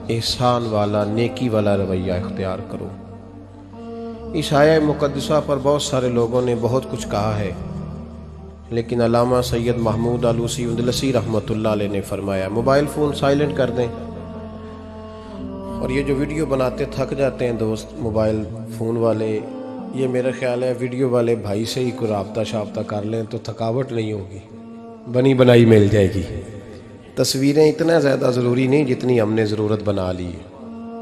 एहसान वाला, नेकी वाला रवैया इख्तियार करो। इस आया मुक़द्दसा पर बहुत सारे लोगों ने बहुत कुछ कहा है, लेकिन अल्लामा सैयद महमूद आलूसी उंदलसी रहमतुल्लाह अलैह ने फरमाया मोबाइल फ़ोन साइलेंट कर दें। और ये जो वीडियो बनाते थक जाते हैं दोस्त मोबाइल फ़ोन वाले, ये मेरा ख्याल है वीडियो वाले भाई से ही कोई राब्ता शाब्ता कर लें तो थकावट नहीं होगी, बनी बनाई मिल जाएगी। तस्वीरें इतना ज़्यादा ज़रूरी नहीं जितनी हमने ज़रूरत बना ली है,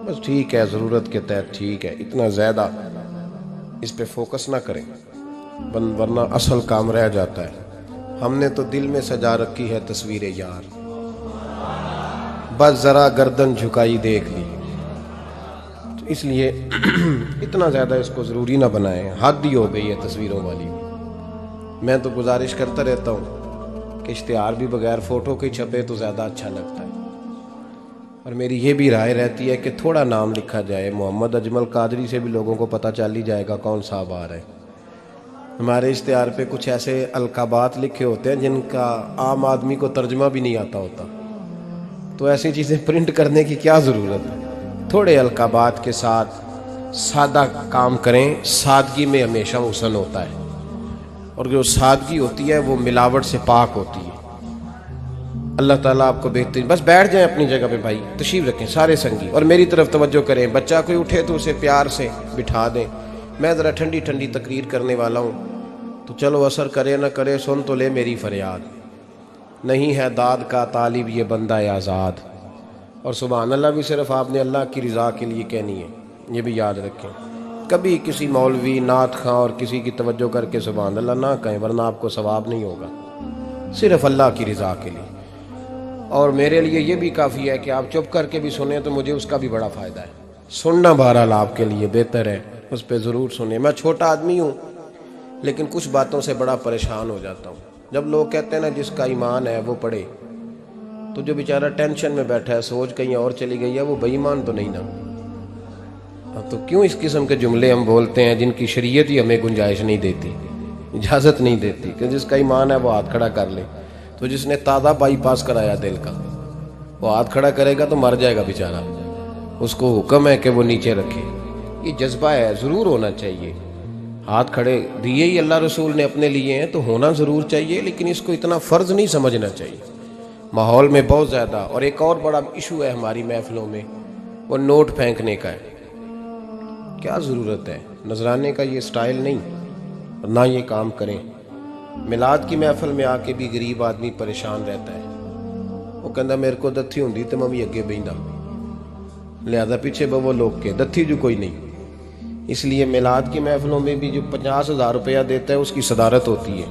बस ठीक है, ज़रूरत के तहत ठीक है, इतना ज़्यादा इस पे फोकस ना करें वरना असल काम रह जाता है। हमने तो दिल में सजा रखी है तस्वीरें यार, बस ज़रा गर्दन झुकाई देख ली, तो इसलिए इतना ज़्यादा इसको ज़रूरी ना बनाएं, हद ही हो गई है तस्वीरों वाली। मैं तो गुजारिश करता रहता हूँ कि इश्तिहार भी बगैर फ़ोटो के छपे तो ज़्यादा अच्छा लगता है। और मेरी ये भी राय रहती है कि थोड़ा नाम लिखा जाए, मोहम्मद अजमल कादरी से भी लोगों को पता चल ही जाएगा कौन साहब आ रहे हैं। हमारे इश्तिहार पे कुछ ऐसे अलकाबात लिखे होते हैं जिनका आम आदमी को तर्जमा भी नहीं आता होता, तो ऐसी चीज़ें प्रिंट करने की क्या ज़रूरत है। थोड़े अलकाबात के साथ सादा काम करें, सादगी में हमेशा हुस्न होता है, और जो सादगी होती है वो मिलावट से पाक होती है। अल्लाह ताला आपको बेहतरीन, बस बैठ जाएं अपनी जगह पे भाई, तशरीफ़ रखें सारे संगी और मेरी तरफ तवज्जो करें। बच्चा कोई उठे तो उसे प्यार से बिठा दें। मैं ज़रा ठंडी ठंडी तकरीर करने वाला हूँ, तो चलो असर करे ना करे सुन तो ले मेरी फरियाद। नहीं है दाद का तालिब ये बंदा आज़ाद। और सुभान अल्लाह भी सिर्फ आपने अल्लाह की रज़ा के लिए कहनी है, ये भी याद रखें। कभी किसी मौलवी, नात खां और किसी की तवज्जो करके सुभान अल्लाह ना कहें, वरना आपको सवाब नहीं होगा, सिर्फ अल्लाह की रज़ा के लिए। और मेरे लिए ये भी काफ़ी है कि आप चुप करके भी सुने तो मुझे उसका भी बड़ा फ़ायदा है। सुनना बहरहाल आपके लिए बेहतर है, उस पर ज़रूर सुने। मैं छोटा आदमी हूँ, लेकिन कुछ बातों से बड़ा परेशान हो जाता हूँ। जब लोग कहते हैं ना जिसका ईमान है वो पढ़े, तो जो बेचारा टेंशन में बैठा है, सोच कहीं और चली गई है, वो बेईमान तो नहीं ना। तो क्यों इस किस्म के जुमले हम बोलते हैं जिनकी शरीयत ही हमें गुंजाइश नहीं देती, इजाज़त नहीं देती कि जिसका ईमान है वो हाथ खड़ा कर ले। तो जिसने ताज़ा बाईपास कराया दिल का, वो हाथ खड़ा करेगा तो मर जाएगा बेचारा, उसको हुक्म है कि वो नीचे रखे। ये जज्बा है, ज़रूर होना चाहिए। हाथ खड़े दिए ही अल्लाह रसूल ने अपने लिए हैं तो होना ज़रूर चाहिए, लेकिन इसको इतना फ़र्ज़ नहीं समझना चाहिए माहौल में बहुत ज़्यादा। और एक और बड़ा इशू है हमारी महफिलों में, वो नोट फेंकने का है। क्या ज़रूरत है, नजराने का ये स्टाइल नहीं, ना ये काम करें। मिलाद की महफिल में आके भी गरीब आदमी परेशान रहता है, वो कहता मेरे को दत्थी होंदी तो मैं भी अगे बहदा, लिहाजा पीछे बवो लोग के दत्थी जो कोई नहीं। इसलिए मिलाद की महफिलों में भी जो 50,000 रुपया देता है उसकी सदारत होती है,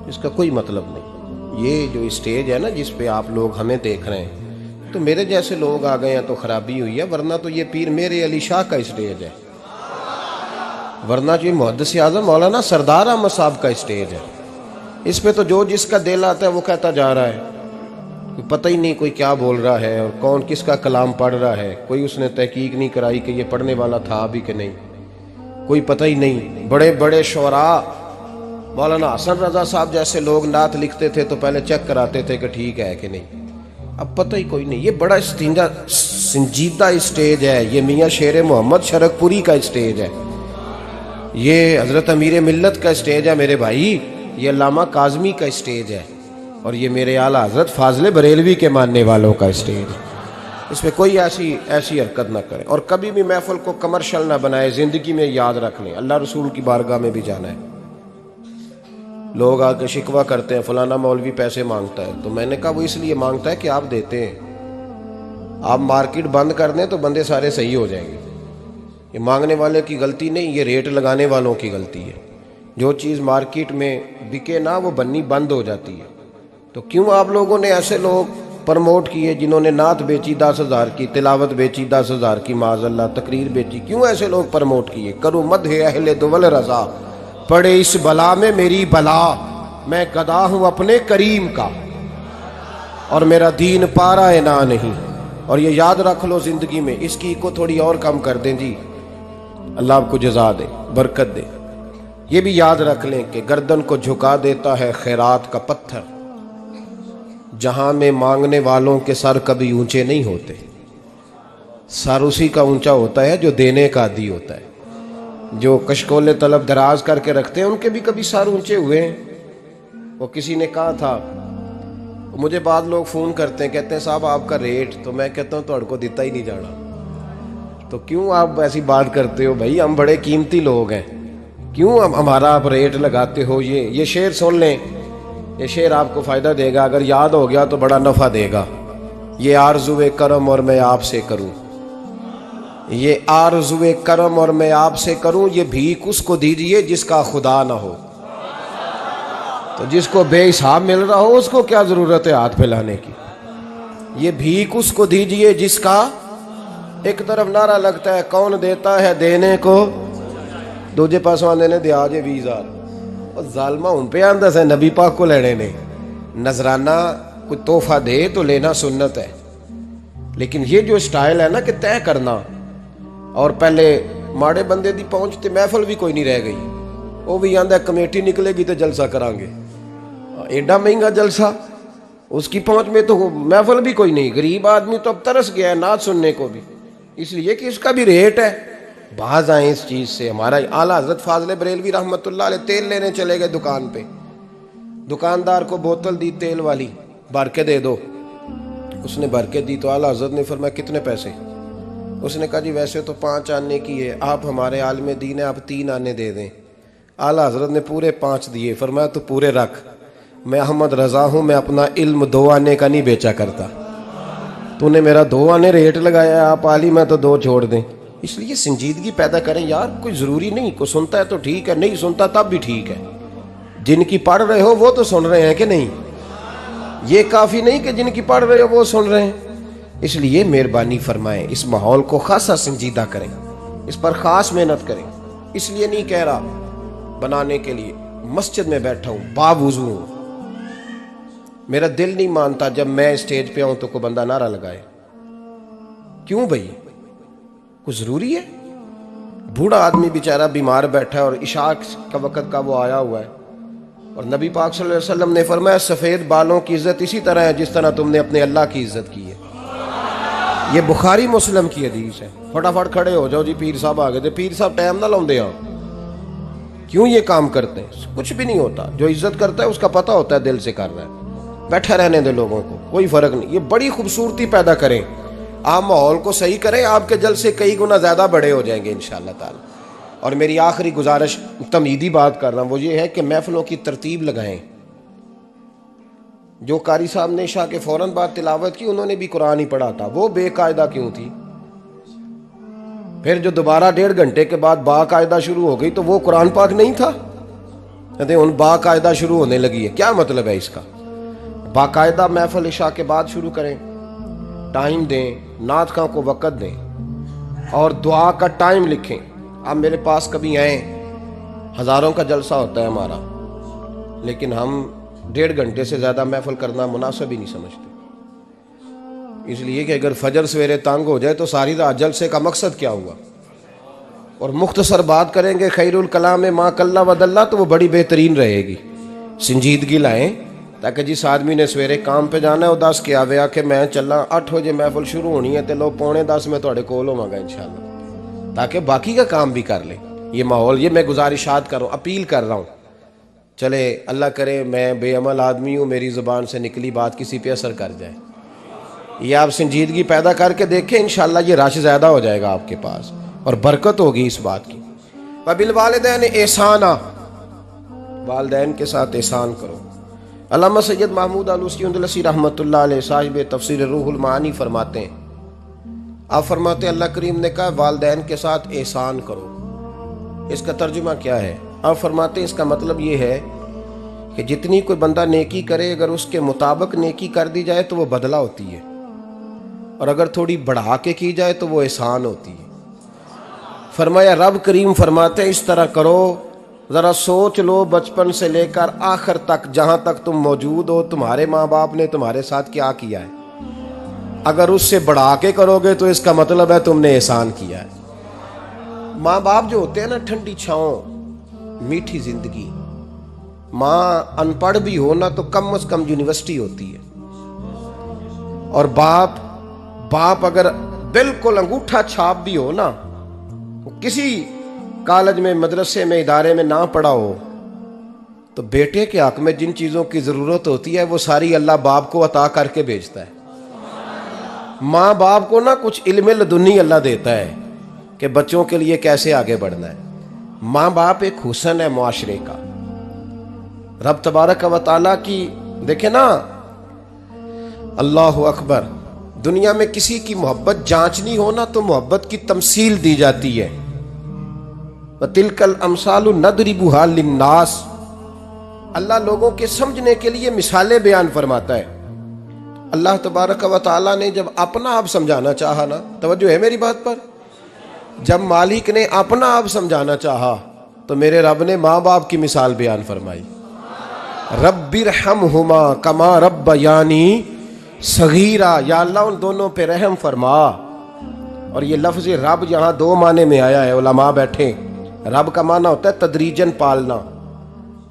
इसका कोई मतलब नहीं। ये जो स्टेज है ना जिस पे आप लोग हमें देख रहे हैं, तो मेरे जैसे लोग आ गए हैं तो खराबी हुई है, वरना तो ये पीर मेरे अली शाह का स्टेज है, वरना जो मुहद्दिस आज़म मौलाना सरदार अहमद साहब का स्टेज है। इस पे तो जो जिसका दिल आता है वो कहता जा रहा है, पता ही नहीं कोई क्या बोल रहा है और कौन किसका कलाम पढ़ रहा है। कोई उसने तहकीक नहीं कराई कि ये पढ़ने वाला था भी कि नहीं, कोई पता ही नहीं। बड़े बड़े शुअरा, मौलाना हसन रजा साहब जैसे लोग नात लिखते थे तो पहले चेक कराते थे कि ठीक है कि नहीं, अब पता ही कोई नहीं। ये बड़ा संजीदा स्टेज है, ये मियाँ शेर मोहम्मद शरकपुरी का स्टेज है, ये हज़रत अमीर मिल्लत का स्टेज है मेरे भाई, ये अल्लामा काज़मी का स्टेज है, और ये मेरे आला हज़रत फाज़िल बरेलवी के मानने वालों का स्टेज। इसमें कोई ऐसी हरकत ना करें और कभी भी महफिल को कमर्शियल ना बनाए। ज़िंदगी में याद रख लें, अल्लाह रसूल की बारगाह में भी जाना है। लोग आके शिकवा करते हैं फलाना मौलवी पैसे मांगता है, तो मैंने कहा वो इसलिए मांगता है कि आप देते हैं। आप मार्केट बंद कर दें तो बंदे सारे सही हो जाएंगे। ये मांगने वाले की गलती नहीं, ये रेट लगाने वालों की गलती है। जो चीज़ मार्केट में बिके ना वो बननी बंद हो जाती है। तो क्यों आप लोगों ने ऐसे लोग प्रमोट किए जिन्होंने नात बेची 10,000 की, तिलावत बेची 10,000 की, माज़अल्लाह तकरीर बेची, क्यों ऐसे लोग प्रमोट किए? करूँ मद है अहले दुवल रज़ा, पड़े इस बला में मेरी बला, मैं गदा हूँ अपने करीम का और मेरा दीन पारा है ना नहीं। और ये याद रख लो ज़िंदगी में, इसकी को थोड़ी और कम कर दें जी, अल्लाह आपको जज़ा दे, बरकत दे। ये भी याद रख लें कि गर्दन को झुका देता है खैरात का पत्थर, जहां में मांगने वालों के सर कभी ऊंचे नहीं होते। सर उसी का ऊंचा होता है जो देने का आदी होता है। जो कशकोले तलब दराज करके रखते हैं उनके भी कभी सर ऊंचे हुए हैं। वो किसी ने कहा था, मुझे बाद लोग फ़ोन करते हैं, कहते हैं साहब आपका रेट, तो मैं कहता हूँ तुहाड़े को दिता ही नहीं जाना। तो क्यों आप ऐसी बात करते हो भाई, हम बड़े कीमती लोग हैं, क्यों हमारा आप रेट लगाते हो। ये शेर सुन लें, ये शेर आपको फ़ायदा देगा, अगर याद हो गया तो बड़ा नफ़ा देगा। ये आरज़ुए करम और मैं आपसे करूं, ये आरज़ुए करम और मैं आपसे करूं, ये भीख उसको दीजिए जिसका खुदा ना हो। तो जिसको बेहिसाब मिल रहा हो उसको क्या ज़रूरत है हाथ फैलाने की। ये भीख उसको दीजिए जिसका, एक तरफ नारा लगता है कौन देता है देने को, दूजे पास आंदे ने दिया जे 20,000। और जालमा उन पे आंदा से नबी पाक को लेने ने, नजराना कोई तोहफा दे तो लेना सुन्नत है, लेकिन ये जो स्टाइल है ना कि तय करना, और पहले माड़े बंदे दी पहुंच ते महफल भी कोई नहीं रह गई, वो भी आंदा कमेटी निकलेगी तो जलसा करांगे, एडा महंगा जलसा, उसकी पहुंच में तो महफल भी कोई नहीं। गरीब आदमी तो अब तरस गया है नाच सुनने को भी, इसलिए कि इसका भी रेट है। बाज आए इस चीज से। हमारा आला हजरत फाजले बरेलवी रहमतुल्लाह अलैह तेल लेने चले गए दुकान पे, दुकानदार को बोतल दी तेल वाली, भर के दे दो। उसने भर के दी तो आला हजरत ने फरमाया कितने पैसे। उसने कहा जी वैसे तो 5 आने की है, आप हमारे आलिम दीन है, आप 3 आने दे दें। आला हजरत ने पूरे 5 दिए, फरमाया तो पूरे रख, मैं अहमद रजा हूँ, मैं अपना इल्म 2 आने का नहीं बेचा करता, तूने मेरा 2 आने रेट लगाया, आप आलिम है तो 2 छोड़ दें। इसलिए संजीदगी पैदा करें यार, कोई ज़रूरी नहीं, कोई सुनता है तो ठीक है, नहीं सुनता तब भी ठीक है। जिनकी पढ़ रहे हो वो तो सुन रहे हैं कि नहीं, ये काफ़ी नहीं कि जिनकी पढ़ रहे हो वो सुन रहे हैं। इसलिए मेहरबानी फरमाएं, इस माहौल को खासा संजीदा करें, इस पर ख़ास मेहनत करें। इसलिए नहीं कह रहा बनाने के लिए, मस्जिद में बैठा हूँ बावुज़ू हूँ, मेरा दिल नहीं मानता जब मैं स्टेज पे आऊँ तो कोई बंदा नारा लगाए। क्यों भाई, कुछ ज़रूरी है? बूढ़ा आदमी बेचारा बीमार बैठा है और इशा का वक़्त का वो आया हुआ है, और नबी पाक सल्लल्लाहु अलैहि वसल्लम ने फरमाया सफ़ेद बालों की इज़्ज़त इसी तरह है जिस तरह तुमने अपने अल्लाह की इज़्ज़त की है। ये बुखारी मुस्लिम की हदीस है। फटाफट खड़े हो जाओ जी, पीर साहब आ गए थे, पीर साहब टाइम ना लाਉਂਦੇ ਆ। क्यों ये काम करते हैं? कुछ भी नहीं होता, जो इज्जत करता है उसका पता होता है दिल से कर रहा है। बैठा रहने दे लोगों को, कोई फ़र्क नहीं। ये बड़ी खूबसूरती पैदा करें, आप माहौल को सही करें, आपके जलसे कई गुना ज़्यादा बड़े हो जाएंगे इंशाअल्लाह ताला। और मेरी आखिरी गुजारिश, तमीदी बात कर रहा हूँ, वो ये है कि महफिलों की तरतीब लगाएं। जो कारी साहब ने इशा के फ़ौरन बाद तिलावत की, उन्होंने भी कुरान ही पढ़ा था, वो बेकायदा क्यों थी? फिर जो दोबारा 1.5 घंटे के बाद बाकायदा शुरू हो गई तो वो कुरान पाक नहीं था, कहते उन बाकायदा शुरू होने लगी है। क्या मतलब है इसका? बाकायदा महफिल इशा के बाद शुरू करें, टाइम दें, नात खां को वक़्त दें और दुआ का टाइम लिखें। आप मेरे पास कभी आए, हज़ारों का जलसा होता है हमारा, लेकिन हम 1.5 घंटे से ज़्यादा महफिल करना मुनासिब ही नहीं समझते। इसलिए कि अगर फजर सवेरे तंग हो जाए तो सारी रात जलसे का मकसद क्या हुआ? और मुख्तसर बात करेंगे खैरुल कलाम मा कल्ला वदल्ला, तो वो बड़ी बेहतरीन रहेगी। संजीदगी लाएं, ताकि जिस आदमी ने सवेरे काम पे जाना है वो 10 के आवे आके मैं चला 8 बजे महफिल शुरू होनी है तो लोग 9:45 में थोड़े कोल होवांगा इंशाअल्लाह, ताकि बाकी का काम भी कर लें। ये माहौल, ये मैं गुजारिशात कर रहा हूँ, अपील कर रहा हूँ। चले अल्लाह करे मैं बेअमल आदमी हूँ, मेरी ज़ुबान से निकली बात किसी पे असर कर जाए। ये आप संजीदगी पैदा करके देखें, इंशाअल्लाह ये रश ज़्यादा हो जाएगा आपके पास और बरकत होगी इस बात की। वबिल वालिदैन एहसाना, वालिदैन के साथ एहसान करो। अल्लामा सैयद महमूद आलूसी अंदलसी रहमतुल्लाह अलैह साहिब तफसीर रूहुल मानी फरमाते हैं, आप फरमाते हैं अल्लाह करीम ने कहा वालिदैन के साथ एहसान करो। इसका तर्जुमा क्या है? आप फरमाते हैं इसका मतलब ये है कि जितनी कोई बंदा नेकी करे, अगर उसके मुताबिक नेकी कर दी जाए तो वो बदला होती है, और अगर थोड़ी बढ़ा के की जाए तो वो एहसान होती है। फरमाया रब करीम फरमाते हैं इस तरह करो, ज़रा सोच लो बचपन से लेकर आखिर तक, जहाँ तक तुम मौजूद हो तुम्हारे माँ बाप ने तुम्हारे साथ क्या किया है। अगर उससे बढ़ा के करोगे तो इसका मतलब है तुमने एहसान किया है। माँ बाप जो होते हैं ना, ठंडी छाँव, मीठी जिंदगी। माँ अनपढ़ भी हो ना तो कम से कम यूनिवर्सिटी होती है, और बाप अगर बिल्कुल अंगूठा छाप भी हो ना, किसी कॉलेज में, मदरसे में, इदारे में ना पढ़ा हो, तो बेटे के हक में जिन चीजों की जरूरत होती है वो सारी अल्लाह बाप को अता करके भेजता है। माँ बाप को ना कुछ इल्म लदुनी अल्लाह देता है कि बच्चों के लिए कैसे आगे बढ़ना है। माँ बाप एक हुस्न है मुआशरे का। रब तबारक व तआला की देखे ना, अल्लाह अकबर, दुनिया में किसी की मोहब्बत जांचनी हो ना तो मोहब्बत की तमसील दी जाती है। तिलकल अमसालु नदरिबुहा लिन्नास, अल्लाह लोगों के समझने के लिए मिसालें बयान फरमाता है। अल्लाह तबारक व तआला ने जब अपना आप समझाना चाहा ना, तवज्जो है मेरी बात पर, जब मालिक ने अपना आप समझाना चाहा तो मेरे रब ने माँ बाप की मिसाल बयान फरमाई। रब्बिरहमहुमा कमा रब्बयानी सगीरा, या अल्लाह उन दोनों पे रहम फरमा। और ये लफ्ज़ रब यहाँ दो माने में आया है, उलमा बैठे। रब का माना होता है तदरीजन पालना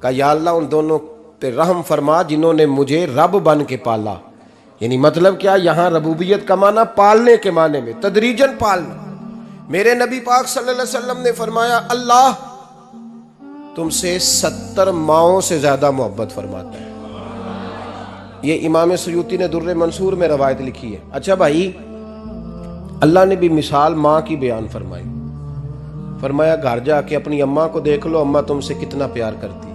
का, या अल्लाह उन दोनों पे रहम फरमा जिन्होंने मुझे रब बन के पाला। यानी मतलब क्या, यहाँ रबूबियत का माना पालने के माने में, तदरीजन पालना। मेरे नबी पाक सल्लल्लाहु अलैहि वसल्लम ने फरमाया अल्लाह तुमसे 70 माओं से ज्यादा मोहब्बत फरमाता है। ये इमाम सयूती ने दुर्रे मंसूर में रवायत लिखी है। अच्छा भाई, अल्लाह ने भी मिसाल माँ की बयान फरमाई। फरमाया घर जाके अपनी अम्मा को देख लो, अम्मा तुमसे कितना प्यार करती है।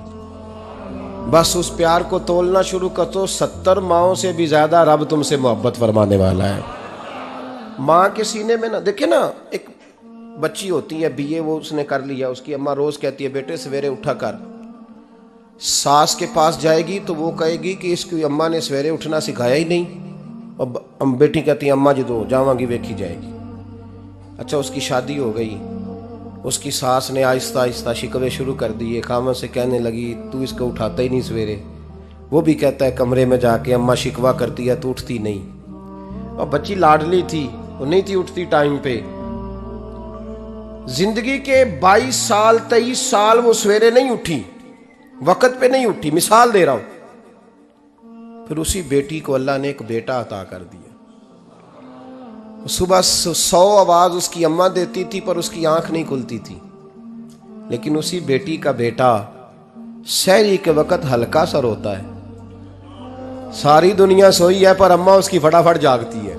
बस उस प्यार को तोलना शुरू कर तो 70 माओं से भी ज्यादा रब तुमसे मोहब्बत फरमाने वाला है। माँ के सीने में ना, देखे ना, एक बच्ची होती है बीए, वो उसने कर लिया, उसकी अम्मा रोज कहती है बेटे सवेरे उठा कर। सास के पास जाएगी तो वो कहेगी कि इसकी अम्मा ने सवेरे उठना सिखाया ही नहीं, और बेटी कहती है अम्मा जी तो जावांगी वेखी जाएगी। अच्छा, उसकी शादी हो गई, उसकी सास ने आहिस्ता आहिस्ता शिकवे शुरू कर दिए, खामन से कहने लगी तू इसको उठाता ही नहीं सवेरे। वो भी कहता है कमरे में जाके अम्मा शिकवा करती है तू उठती नहीं। और बच्ची लाडली थी, वो नहीं थी उठती टाइम पे। जिंदगी के 22 साल 23 साल वो सवेरे नहीं उठी, वक़्त पे नहीं उठी, मिसाल दे रहा हूं। फिर उसी बेटी को अल्लाह ने एक बेटा अता कर दिया। सुबह 100 आवाज उसकी अम्मा देती थी पर उसकी आंख नहीं खुलती थी, लेकिन उसी बेटी का बेटा सहरी के वक़्त हल्का सा रोता है। सारी दुनिया सोई है पर अम्मा उसकी फटाफट जागती है,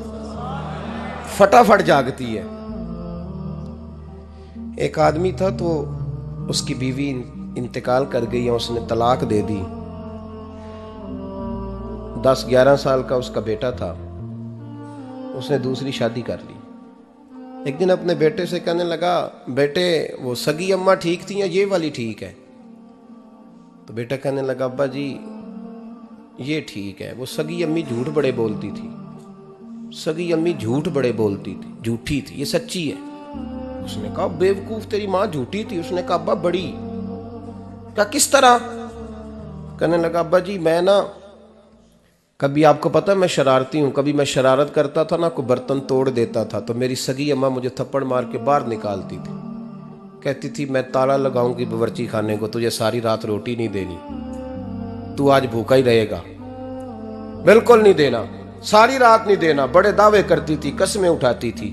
फटाफट जागती है। एक आदमी था तो उसकी बीवी इंतकाल कर गई और उसने तलाक दे दी। 10-11 साल का उसका बेटा था, उसने दूसरी शादी कर ली। एक दिन अपने बेटे से कहने लगा बेटे वो सगी अम्मा ठीक थी या ये वाली ठीक है? तो बेटा कहने लगा अब्बा जी ये ठीक है, वो सगी अम्मी झूठ बड़े बोलती थी, सगी अम्मी झूठ बड़े बोलती थी, झूठी थी, ये सच्ची है। उसने कहा बेवकूफ तेरी माँ झूठी थी। उसने कहा अब्बा बड़ी। क्या किस तरह? कहने लगा अब्बा जी मैं ना, कभी आपको पता मैं शरारती हूँ, कभी मैं शरारत करता था ना, कोई बर्तन तोड़ देता था तो मेरी सगी अम्मा मुझे थप्पड़ मार के बाहर निकालती थी, कहती थी मैं ताला लगाऊंगी बावर्ची खाने को, तुझे सारी रात रोटी नहीं देनी, तू आज भूखा ही रहेगा। बिल्कुल नहीं देना, सारी रात नहीं देना। बड़े दावे करती थी, कसमें उठाती थी,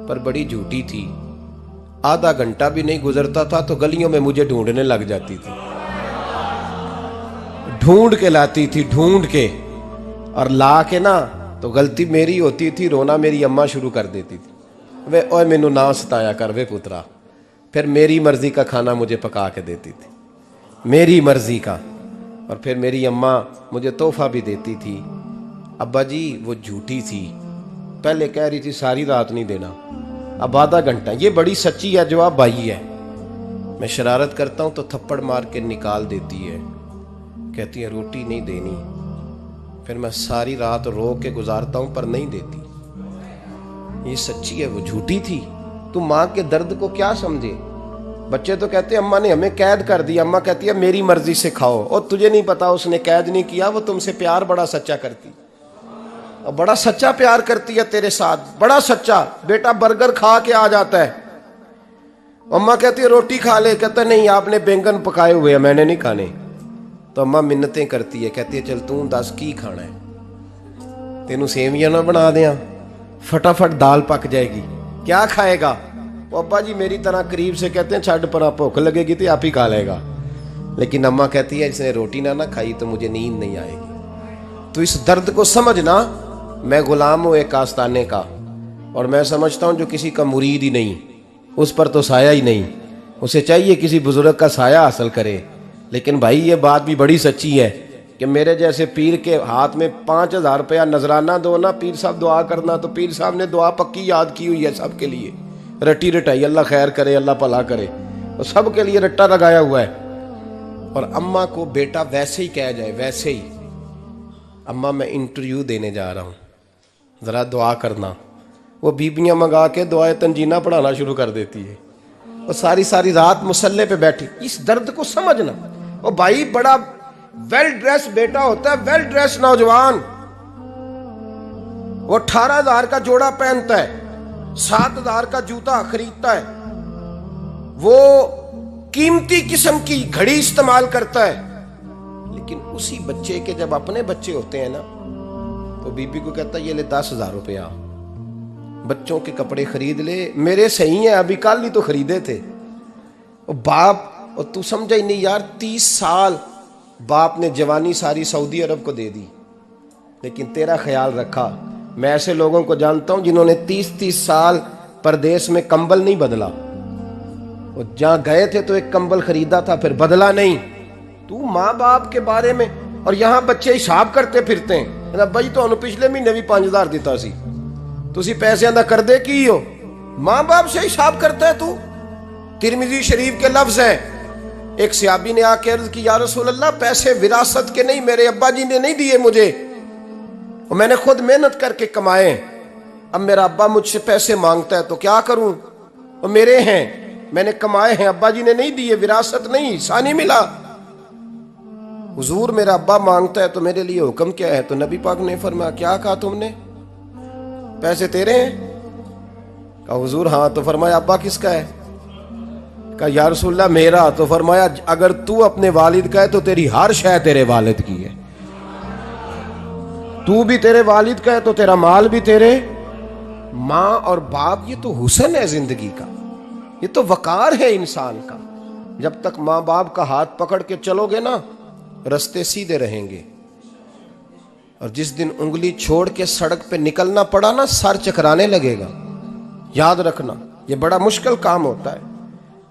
पर बड़ी झूठी थी। आधा घंटा भी नहीं गुजरता था तो गलियों में मुझे ढूंढने लग जाती थी, ढूंढ के लाती थी, ढूंढ के, और ला के ना तो गलती मेरी होती थी, रोना मेरी अम्मा शुरू कर देती थी। वे ओए मैनू ना सताया कर वे पुत्रा। फिर मेरी मर्जी का खाना मुझे पका के देती थी, मेरी मर्जी का। और फिर मेरी अम्मा मुझे तोहफा भी देती थी। अब्बा जी वो झूठी थी, पहले कह रही थी सारी रात नहीं देना, अब आधा घंटा। ये बड़ी सच्ची है, जवाब भाई है। मैं शरारत करता हूं तो थप्पड़ मार के निकाल देती है, कहती है रोटी नहीं देनी। फिर मैं सारी रात रो के गुजारता हूं पर नहीं देती। ये सच्ची है, वो झूठी थी। तू माँ के दर्द को क्या समझे? बच्चे तो कहते हैं अम्मा ने हमें कैद कर दिया, अम्मा कहती है मेरी मर्जी से खाओ। और तुझे नहीं पता उसने कैद नहीं किया, वो तुमसे प्यार बड़ा सच्चा करती, और बड़ा सच्चा प्यार करती है तेरे साथ, बड़ा सच्चा। बेटा बर्गर खा के आ जाता है, अम्मा कहती है रोटी खा ले, कहता नहीं आपने बैंगन पकाए हुए हैं मैंने नहीं खाने। तो अम्मा मिन्नतें करती है, कहती है चल तू दस की खाना है, तेनू सेवियां ना बना दियां, फटाफट दाल पक जाएगी, क्या खाएगा? वो अब्बा जी मेरी तरह करीब से कहते हैं छड़ पर भूख लगेगी तो आप ही खा लेगा। लेकिन अम्मा कहती है इसने रोटी ना खाई तो मुझे नींद नहीं आएगी। तो इस दर्द को समझना, मैं गुलाम हूं एक आस्ताने का, और मैं समझता हूं जो किसी का मुरीद ही नहीं उस पर तो साया ही नहीं, उसे चाहिए किसी बुजुर्ग का साया हासिल करे। लेकिन भाई ये बात भी बड़ी सच्ची है कि मेरे जैसे पीर के हाथ में 5,000 रुपया नजराना दो ना, पीर साहब दुआ करना, तो पीर साहब ने दुआ पक्की याद की हुई है सबके लिए, रट्टी रटाई, अल्लाह खैर करे अल्लाह भला करे, तो सबके लिए रट्टा लगाया हुआ है। और अम्मा को बेटा वैसे ही कह जाए, वैसे ही, अम्मा मैं इंटरव्यू देने जा रहा हूँ ज़रा दुआ करना, वो बीबियाँ मंगा के दुआए तंजीना पढ़ाना शुरू कर देती है, और सारी सारी रात मुसल्ले पे बैठी। इस दर्द को समझना। और भाई बड़ा वेल ड्रेस बेटा होता है, वेल ड्रेस नौजवान, वो 18,000 का जोड़ा पहनता है, 7,000 का जूता खरीदता है, वो कीमती किस्म की घड़ी इस्तेमाल करता है। लेकिन उसी बच्चे के जब अपने बच्चे होते हैं ना, तो बीबी को कहता है ये ले 10,000 रुपया, बच्चों के कपड़े खरीद ले, मेरे सही है अभी कल ही तो खरीदे थे। और बाप, और तू समझा ही नहीं यार, 30 साल बाप ने जवानी सारी सऊदी अरब को दे दी, लेकिन तेरा ख्याल रखा। मैं ऐसे लोगों को जानता हूं जिन्होंने 30-30 साल परदेश में कंबल नहीं बदला, और जहां गए थे तो एक कंबल खरीदा था फिर बदला नहीं। तू माँ बाप के बारे में, और यहां बच्चे हिसाब करते फिरते हैं भाई तो पिछले महीने भी 5,000 दिता सी, तुसी पैसे दा कर दे की हो, माँ बाप से हिसाब करता है तू। तिरमिजी शरीफ के लफ्ज हैं, एक सहाबी ने आके अर्ज की या रसूल अल्लाह पैसे विरासत के नहीं, मेरे अब्बा जी ने नहीं दिए मुझे, और मैंने खुद मेहनत करके कमाए, अब मेरा अब्बा मुझसे पैसे मांगता है तो क्या करूं, और मेरे हैं, मैंने कमाए हैं, अब्बा जी ने नहीं दिए, विरासत नहीं, हिस्सा नहीं मिला। हुजूर मेरा अब्बा मांगता है तो मेरे लिए हुक्म क्या है? तो नबी पाक ने फरमाया क्या कहा तुमने, पैसे तेरे हैं? कहा हुजूर हाँ। तो फरमाया अब्बा किसका है? कहा या रसूलल्लाह मेरा। तो फरमाया अगर तू अपने वालिद का है तो तेरी हर शय तेरे वालिद की है, तू भी तेरे वालिद का है तो तेरा माल भी तेरे। माँ और बाप ये तो हुस्न है जिंदगी का, ये तो वकार है इंसान का। जब तक माँ बाप का हाथ पकड़ के चलोगे ना, रास्ते सीधे रहेंगे, और जिस दिन उंगली छोड़ के सड़क पे निकलना पड़ा ना, सर चकराने लगेगा। याद रखना ये बड़ा मुश्किल काम होता है।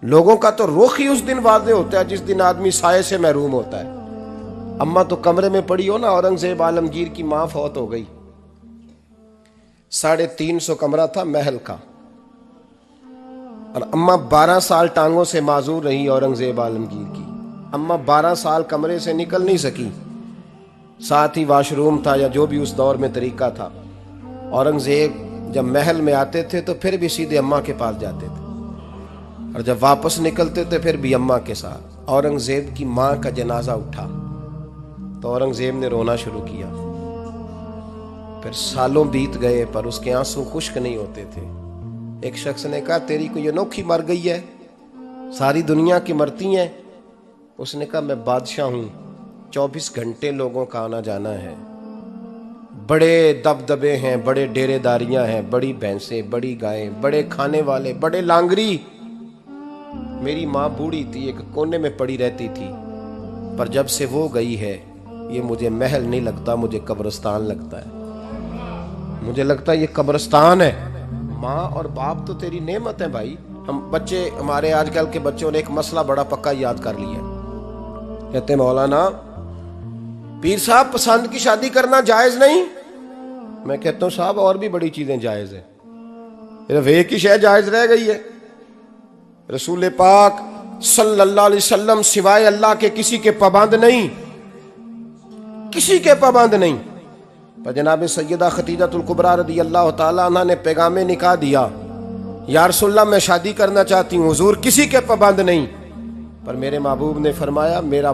लोगों का तो रुख ही उस दिन वादे होता है जिस दिन आदमी साये से महरूम होता है। अम्मा तो कमरे में पड़ी हो ना, औरंगजेब आलमगीर की मां फौत हो गई, 350 कमरा था महल का, और अम्मा 12 साल टांगों से माजूर रही औरंगजेब आलमगीर की। अम्मा 12 साल कमरे से निकल नहीं सकी, साथ ही वाशरूम था या जो भी उस दौर में तरीका था। औरंगजेब जब महल में आते थे तो फिर भी सीधे अम्मा के पास जाते थे, और जब वापस निकलते थे फिर भी अम्मा के साथ। औरंगजेब की मां का जनाजा उठा तो औरंगजेब ने रोना शुरू किया। फिर सालों बीत गए पर उसके आंसू खुश्क नहीं होते थे। एक शख्स ने कहा तेरी कोई अनोखी मर गई है, सारी दुनिया की मरती हैं। उसने कहा मैं बादशाह हूं, 24 घंटे लोगों का आना जाना है, बड़े दबदबे हैं, बड़े डेरेदारियां हैं, बड़ी भैंसें, बड़ी गायें, बड़े खाने वाले, बड़े लांगरी। मेरी माँ बूढ़ी थी, एक कोने में पड़ी रहती थी, पर जब से वो गई है ये मुझे महल नहीं लगता, मुझे कब्रिस्तान लगता है। मुझे लगता है ये कब्रिस्तान है। माँ और बाप तो तेरी नेमत है भाई। हम बच्चे, हमारे आजकल के बच्चों ने एक मसला बड़ा पक्का याद कर लिया, कहते मौलाना पीर साहब पसंद की शादी करना जायज नहीं। मैं कहता हूं साहब और भी बड़ी चीजें जायज है, सिर्फ एक ही शय जायज रह गई है। रसूल पाक सल्लल्लाहु अलैहि वसल्लम सिवाय अल्लाह के किसी के पाबंद नहीं, किसी के पाबंद नहीं। पर जनाब सैयदा खतीजतुल कुबरा रदी अल्लाह ताला अन्हा ने पैगामे निकाह दिया, या रसूलल्लाह मैं शादी करना चाहती हूँ, हुजूर किसी के पाबंद नहीं। पर मेरे महबूब ने फरमाया मेरा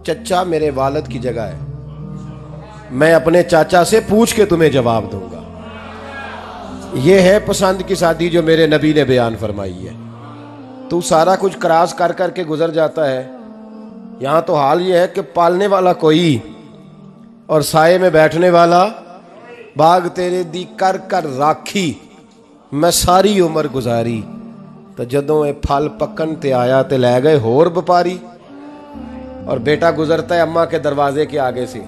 चचा मेरे वालिद की जगह है, मैं अपने चाचा से पूछ के तुम्हें जवाब दूंगा। यह है पसंद की शादी जो मेरे नबी ने बयान फरमाई है। तू सारा कुछ क्रॉस कर करके गुजर जाता है। यहां तो हाल यह है कि पालने वाला कोई और साये में बैठने वाला बाग तेरे दी कर कर राखी मैं सारी उम्र गुजारी। तो जदों ये फल पकन ते आया ते लै गए होर व्यापारी। और बेटा गुजरता है अम्मा के दरवाजे के आगे से,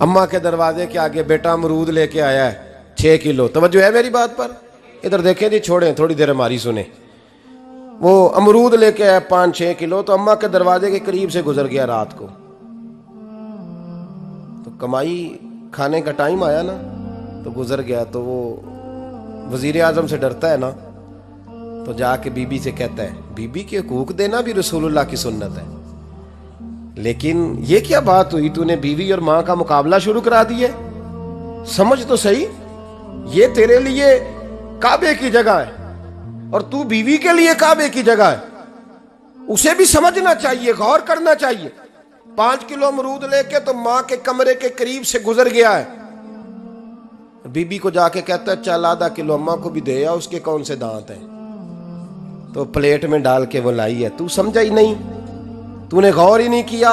अम्मा के दरवाजे के आगे बेटा अमरूद लेके आया है 6 किलो। तवज्जो है मेरी बात पर? इधर देखें जी, छोड़ें थोड़ी देर हमारी सुने। वो अमरूद लेके आया 5-6 किलो, तो अम्मा के दरवाजे के करीब से गुजर गया रात को। तो कमाई खाने का टाइम आया ना, तो गुजर गया। तो वो वजीर आजम से डरता है ना, तो जाके बीबी से कहता है बीबी के हकूक देना भी रसूलुल्लाह की सुन्नत है। लेकिन ये क्या बात हुई, तूने बीवी और मां का मुकाबला शुरू करा दिया? समझ तो सही, ये तेरे लिए काबे की जगह है और तू बीवी के लिए काबे की जगह है। उसे भी समझना चाहिए, गौर करना चाहिए। 5 किलो अमरूद लेके तो मां के कमरे के करीब से गुजर गया है। बीबी को जाके कहता है चल आधा किलो अम्मा को भी दे, या उसके कौन से दांत हैं। तो प्लेट में डाल के वो लाई है। तू समझा ही नहीं, तूने गौर ही नहीं किया।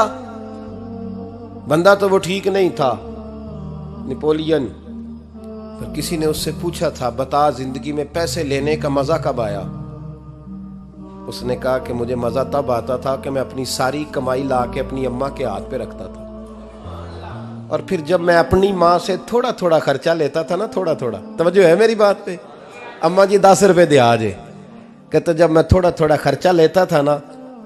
बंदा तो वो ठीक नहीं था, नेपोलियन। फिर किसी ने उससे पूछा था बता जिंदगी में पैसे लेने का मजा कब आया? उसने कहा कि मुझे मजा तब आता था कि मैं अपनी सारी कमाई ला के अपनी अम्मा के हाथ पे रखता था, और फिर जब मैं अपनी माँ से थोड़ा थोड़ा खर्चा लेता था ना, थोड़ा थोड़ा, तवज्जो है मेरी बात पे? अम्मा जी 10 रुपए दे आज। कहते जब मैं थोड़ा थोड़ा खर्चा लेता था ना,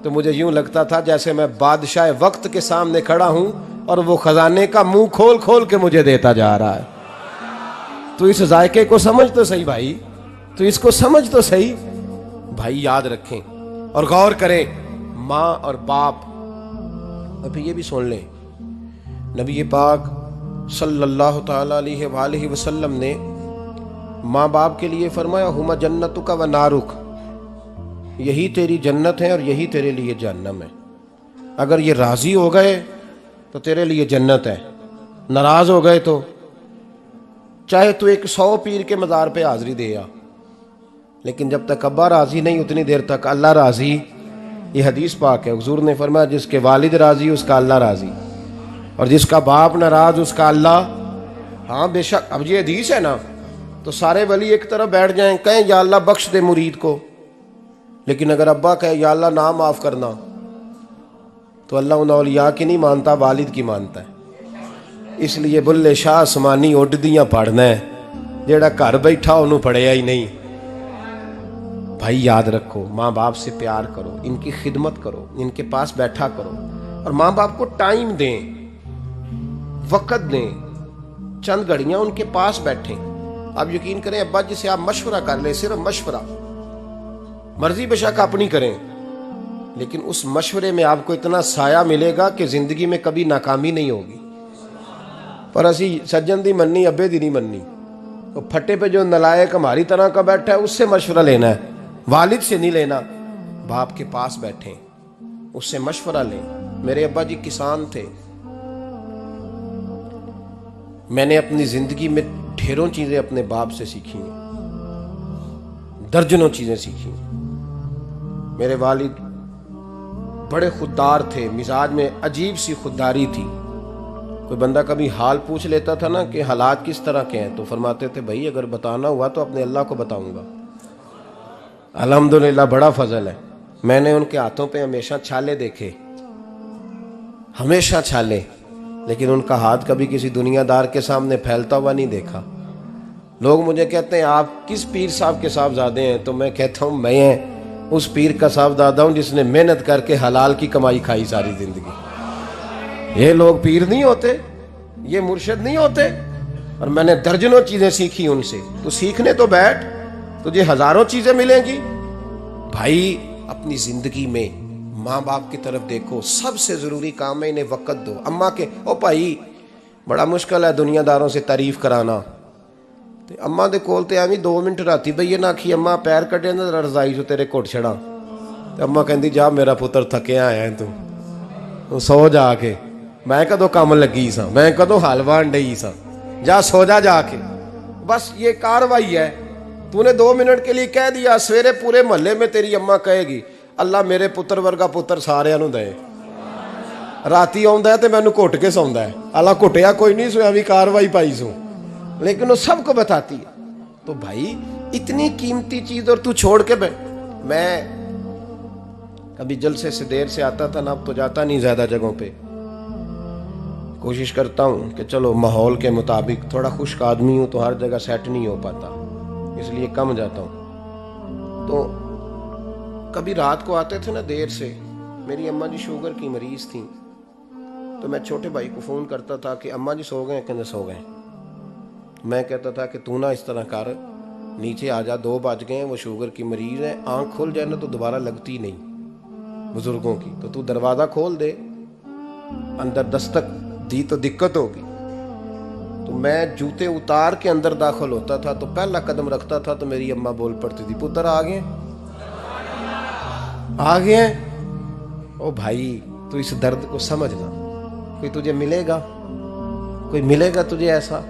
तो मुझे यूं लगता था जैसे मैं बादशाह वक्त के सामने खड़ा हूं और वो खजाने का मुंह खोल खोल के मुझे देता जा रहा है। तो इस जायके को समझ तो सही भाई, तो इसको समझ तो सही भाई। याद रखें और गौर करें, माँ और बाप। अभी ये भी सुन लें, नबी पाक सल्लल्लाहु ताला अलैहि वसल्लम ने माँ बाप के लिए फरमाया हुमा जन्नतुका व नारुक, यही तेरी जन्नत है और यही तेरे लिए जहन्नम है। अगर ये राजी हो गए तो तेरे लिए जन्नत है, नाराज हो गए तो चाहे तू 100 पीर के मज़ार पे हाजिरी दे आ, लेकिन जब तक अब्बा राजी नहीं उतनी देर तक अल्लाह राजी। ये हदीस पाक है, हुजूर ने फरमाया जिसके वालिद राजी उसका अल्लाह राजी, और जिसका बाप नाराज उसका अल्लाह। हाँ बेशक, अब ये हदीस है ना, तो सारे वली एक तरफ बैठ जाएं, कहें या अल्लाह बख्श दे मुरीद को, लेकिन अगर अब्बा कहे या अल्लाह ना माफ करना, तो अल्लाह उन औलिया की नहीं मानता, वालिद की मानता है। इसलिए बुल्ले शाह आसमानी उड्डियां पढ़ना है, जेड़ा घर बैठा उन्होंने पढ़िया ही नहीं। भाई याद रखो, माँ बाप से प्यार करो, इनकी खिदमत करो, इनके पास बैठा करो, और माँ बाप को टाइम दें, वक़्त दें, चंद घड़ियां उनके पास बैठें। आप यकीन करें, अब्बा जी से आप मशवरा कर ले, सिर्फ मशवरा, मर्जी बेशक अपनी करें, लेकिन उस मशवरे में आपको इतना साया मिलेगा कि जिंदगी में कभी नाकामी नहीं होगी। पर असी सज्जन दी मन्नी, अब्बे दी नहीं मन्नी। तो फट्टे पे जो नलायक हमारी तरह का बैठा है, उससे मशवरा लेना है, वालिद से नहीं लेना। बाप के पास बैठे, उससे मशवरा लें। मेरे अब्बा जी किसान थे, मैंने अपनी जिंदगी में ढेरों चीजें अपने बाप से सीखी हैं, दर्जनों चीजें सीखी। मेरे वालिद बड़े खुददार थे, मिजाज में अजीब सी खुददारी थी। कोई बंदा कभी हाल पूछ लेता था ना कि हालात किस तरह के हैं, तो फरमाते थे भाई अगर बताना हुआ तो अपने अल्लाह को बताऊंगा। अल्हम्दुलिल्लाह बड़ा फजल है, मैंने उनके हाथों पे हमेशा छाले देखे, हमेशा छाले, लेकिन उनका हाथ कभी किसी दुनियादार के सामने फैलता हुआ नहीं देखा। लोग मुझे कहते हैं आप किस पीर साहब के साहबजादे हैं, तो मैं कहता हूँ मैं उस पीर का साहबजादा हूँ जिसने मेहनत करके हलाल की कमाई खाई सारी जिंदगी। ये लोग पीर नहीं होते, ये मुर्शिद नहीं होते, और मैंने दर्जनों चीजें सीखी उनसे। तो सीखने तो बैठ, तुझे हजारों चीजें मिलेंगी। भाई अपनी जिंदगी में माँ बाप की तरफ देखो, सबसे जरूरी काम है इन्हें वक़्त दो। अम्मा के ओ भाई बड़ा मुश्किल है दुनियादारों से तारीफ कराना, तो अम्मा दे कोल ते एवं 2 मिनट राती बईए ना आखी अम्मा पैर कटे ना रजाई चो तेरे घुट छड़ा, तो अम्मा कहती जा मेरा पुत्र थकिया आया है तू सो जाके, मैं कदों काम लगी सा, मैं कदों हलवा डई सा, जा सो जा जाके। बस ये कार्रवाई है। तूने 2 मिनट के लिए कह दिया, सवेरे पूरे मोहल्ले में तेरी अम्मा कहेगी अल्लाह मेरे पुत्र वर्गा पुत्र सारिया नूं दे। राती आउंदा है ते मैनू घुट के सौंदा है, अल्लाह घुटिया कोई नहीं सोया भी कार्रवाई पाई सू, लेकिन वो सबको बताती है। तो भाई इतनी कीमती चीज और तू छोड़ के मैं कभी जलसे से देर से आता था ना, अब तो जाता नहीं ज्यादा जगहों पे। कोशिश करता हूँ कि चलो माहौल के मुताबिक, थोड़ा खुश्क आदमी हूँ तो हर जगह सेट नहीं हो पाता, इसलिए कम जाता हूँ। तो कभी रात को आते थे ना देर से, मेरी अम्मा जी शुगर की मरीज थी, तो मैं छोटे भाई को फ़ोन करता था कि अम्मा जी सो गए, कहते सो गए। मैं कहता था कि तू ना इस तरह कर, नीचे आ जा, 2 बज गए, वो शुगर की मरीज है, आँख खुल जाए ना तो दोबारा लगती नहीं बुजुर्गों की, तो तू दरवाज़ा खोल दे, अंदर दस्तक दी तो दिक्कत होगी। तो मैं जूते उतार के अंदर दाखिल होता था, तो पहला कदम रखता था तो मेरी अम्मा बोल पड़ती थी, पुत्र आ गए, आ गए। ओ भाई तू इस दर्द को समझना, कोई तुझे मिलेगा, कोई मिलेगा तुझे ऐसा।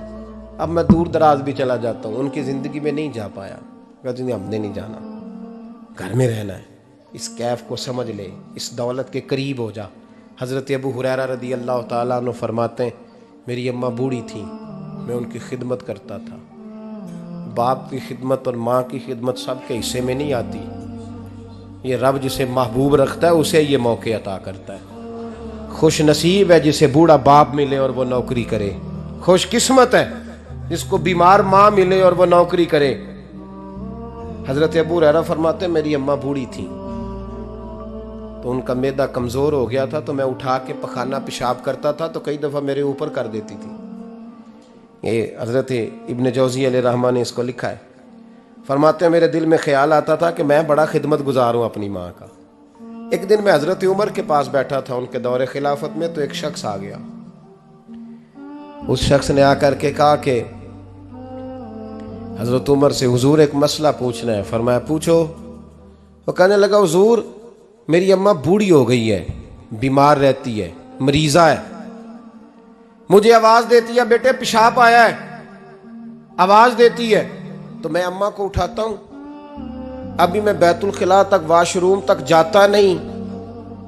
अब मैं दूर दराज भी चला जाता हूँ, उनकी ज़िंदगी में नहीं जा पाया, कहते नहीं हमने नहीं जाना, घर में रहना है, इस कैफ को समझ ले, इस दौलत के करीब हो जा। हज़रत अबू हुरैरा रदी अल्लाह ताला अन्हु फरमाते हैं, मेरी अम्मा बूढ़ी थी, मैं उनकी खिदमत करता था। बाप की खिदमत और माँ की खिदमत सबके हिस्से में नहीं आती, ये रब जिसे महबूब रखता है उसे ये मौके अता करता है। खुश नसीब है जिसे बूढ़ा बाप मिले और वो नौकरी करे, खुश किस्मत है जिसको बीमार माँ मिले और वो नौकरी करे। हजरत अबू हुरैरा फरमाते मेरी अम्मा बूढ़ी थी, तो उनका मैदा कमज़ोर हो गया था, तो मैं उठा के पखाना पेशाब करता था तो कई दफ़ा मेरे ऊपर कर देती थी। ये हज़रत इब्न जौज़ी अलैहिर्रहमा ने इसको लिखा है। फरमाते हैं मेरे दिल में ख्याल आता था कि मैं बड़ा खिदमत गुजार हूँ अपनी माँ का। एक दिन मैं हज़रत उमर के पास बैठा था उनके दौरे खिलाफत में, तो एक शख्स आ गया। उस शख्स ने आकर के कहा कि हज़रत उमर से हुजूर एक मसला पूछना है। फरमाया पूछो। वो कहने लगा हुजूर मेरी अम्मा बूढ़ी हो गई है, बीमार रहती है, मरीज़ा है, मुझे आवाज़ देती है बेटे पेशाब आया है, आवाज़ देती है, तो मैं अम्मा को उठाता हूँ। अभी मैं बैतुल खिला तक, वाशरूम तक जाता नहीं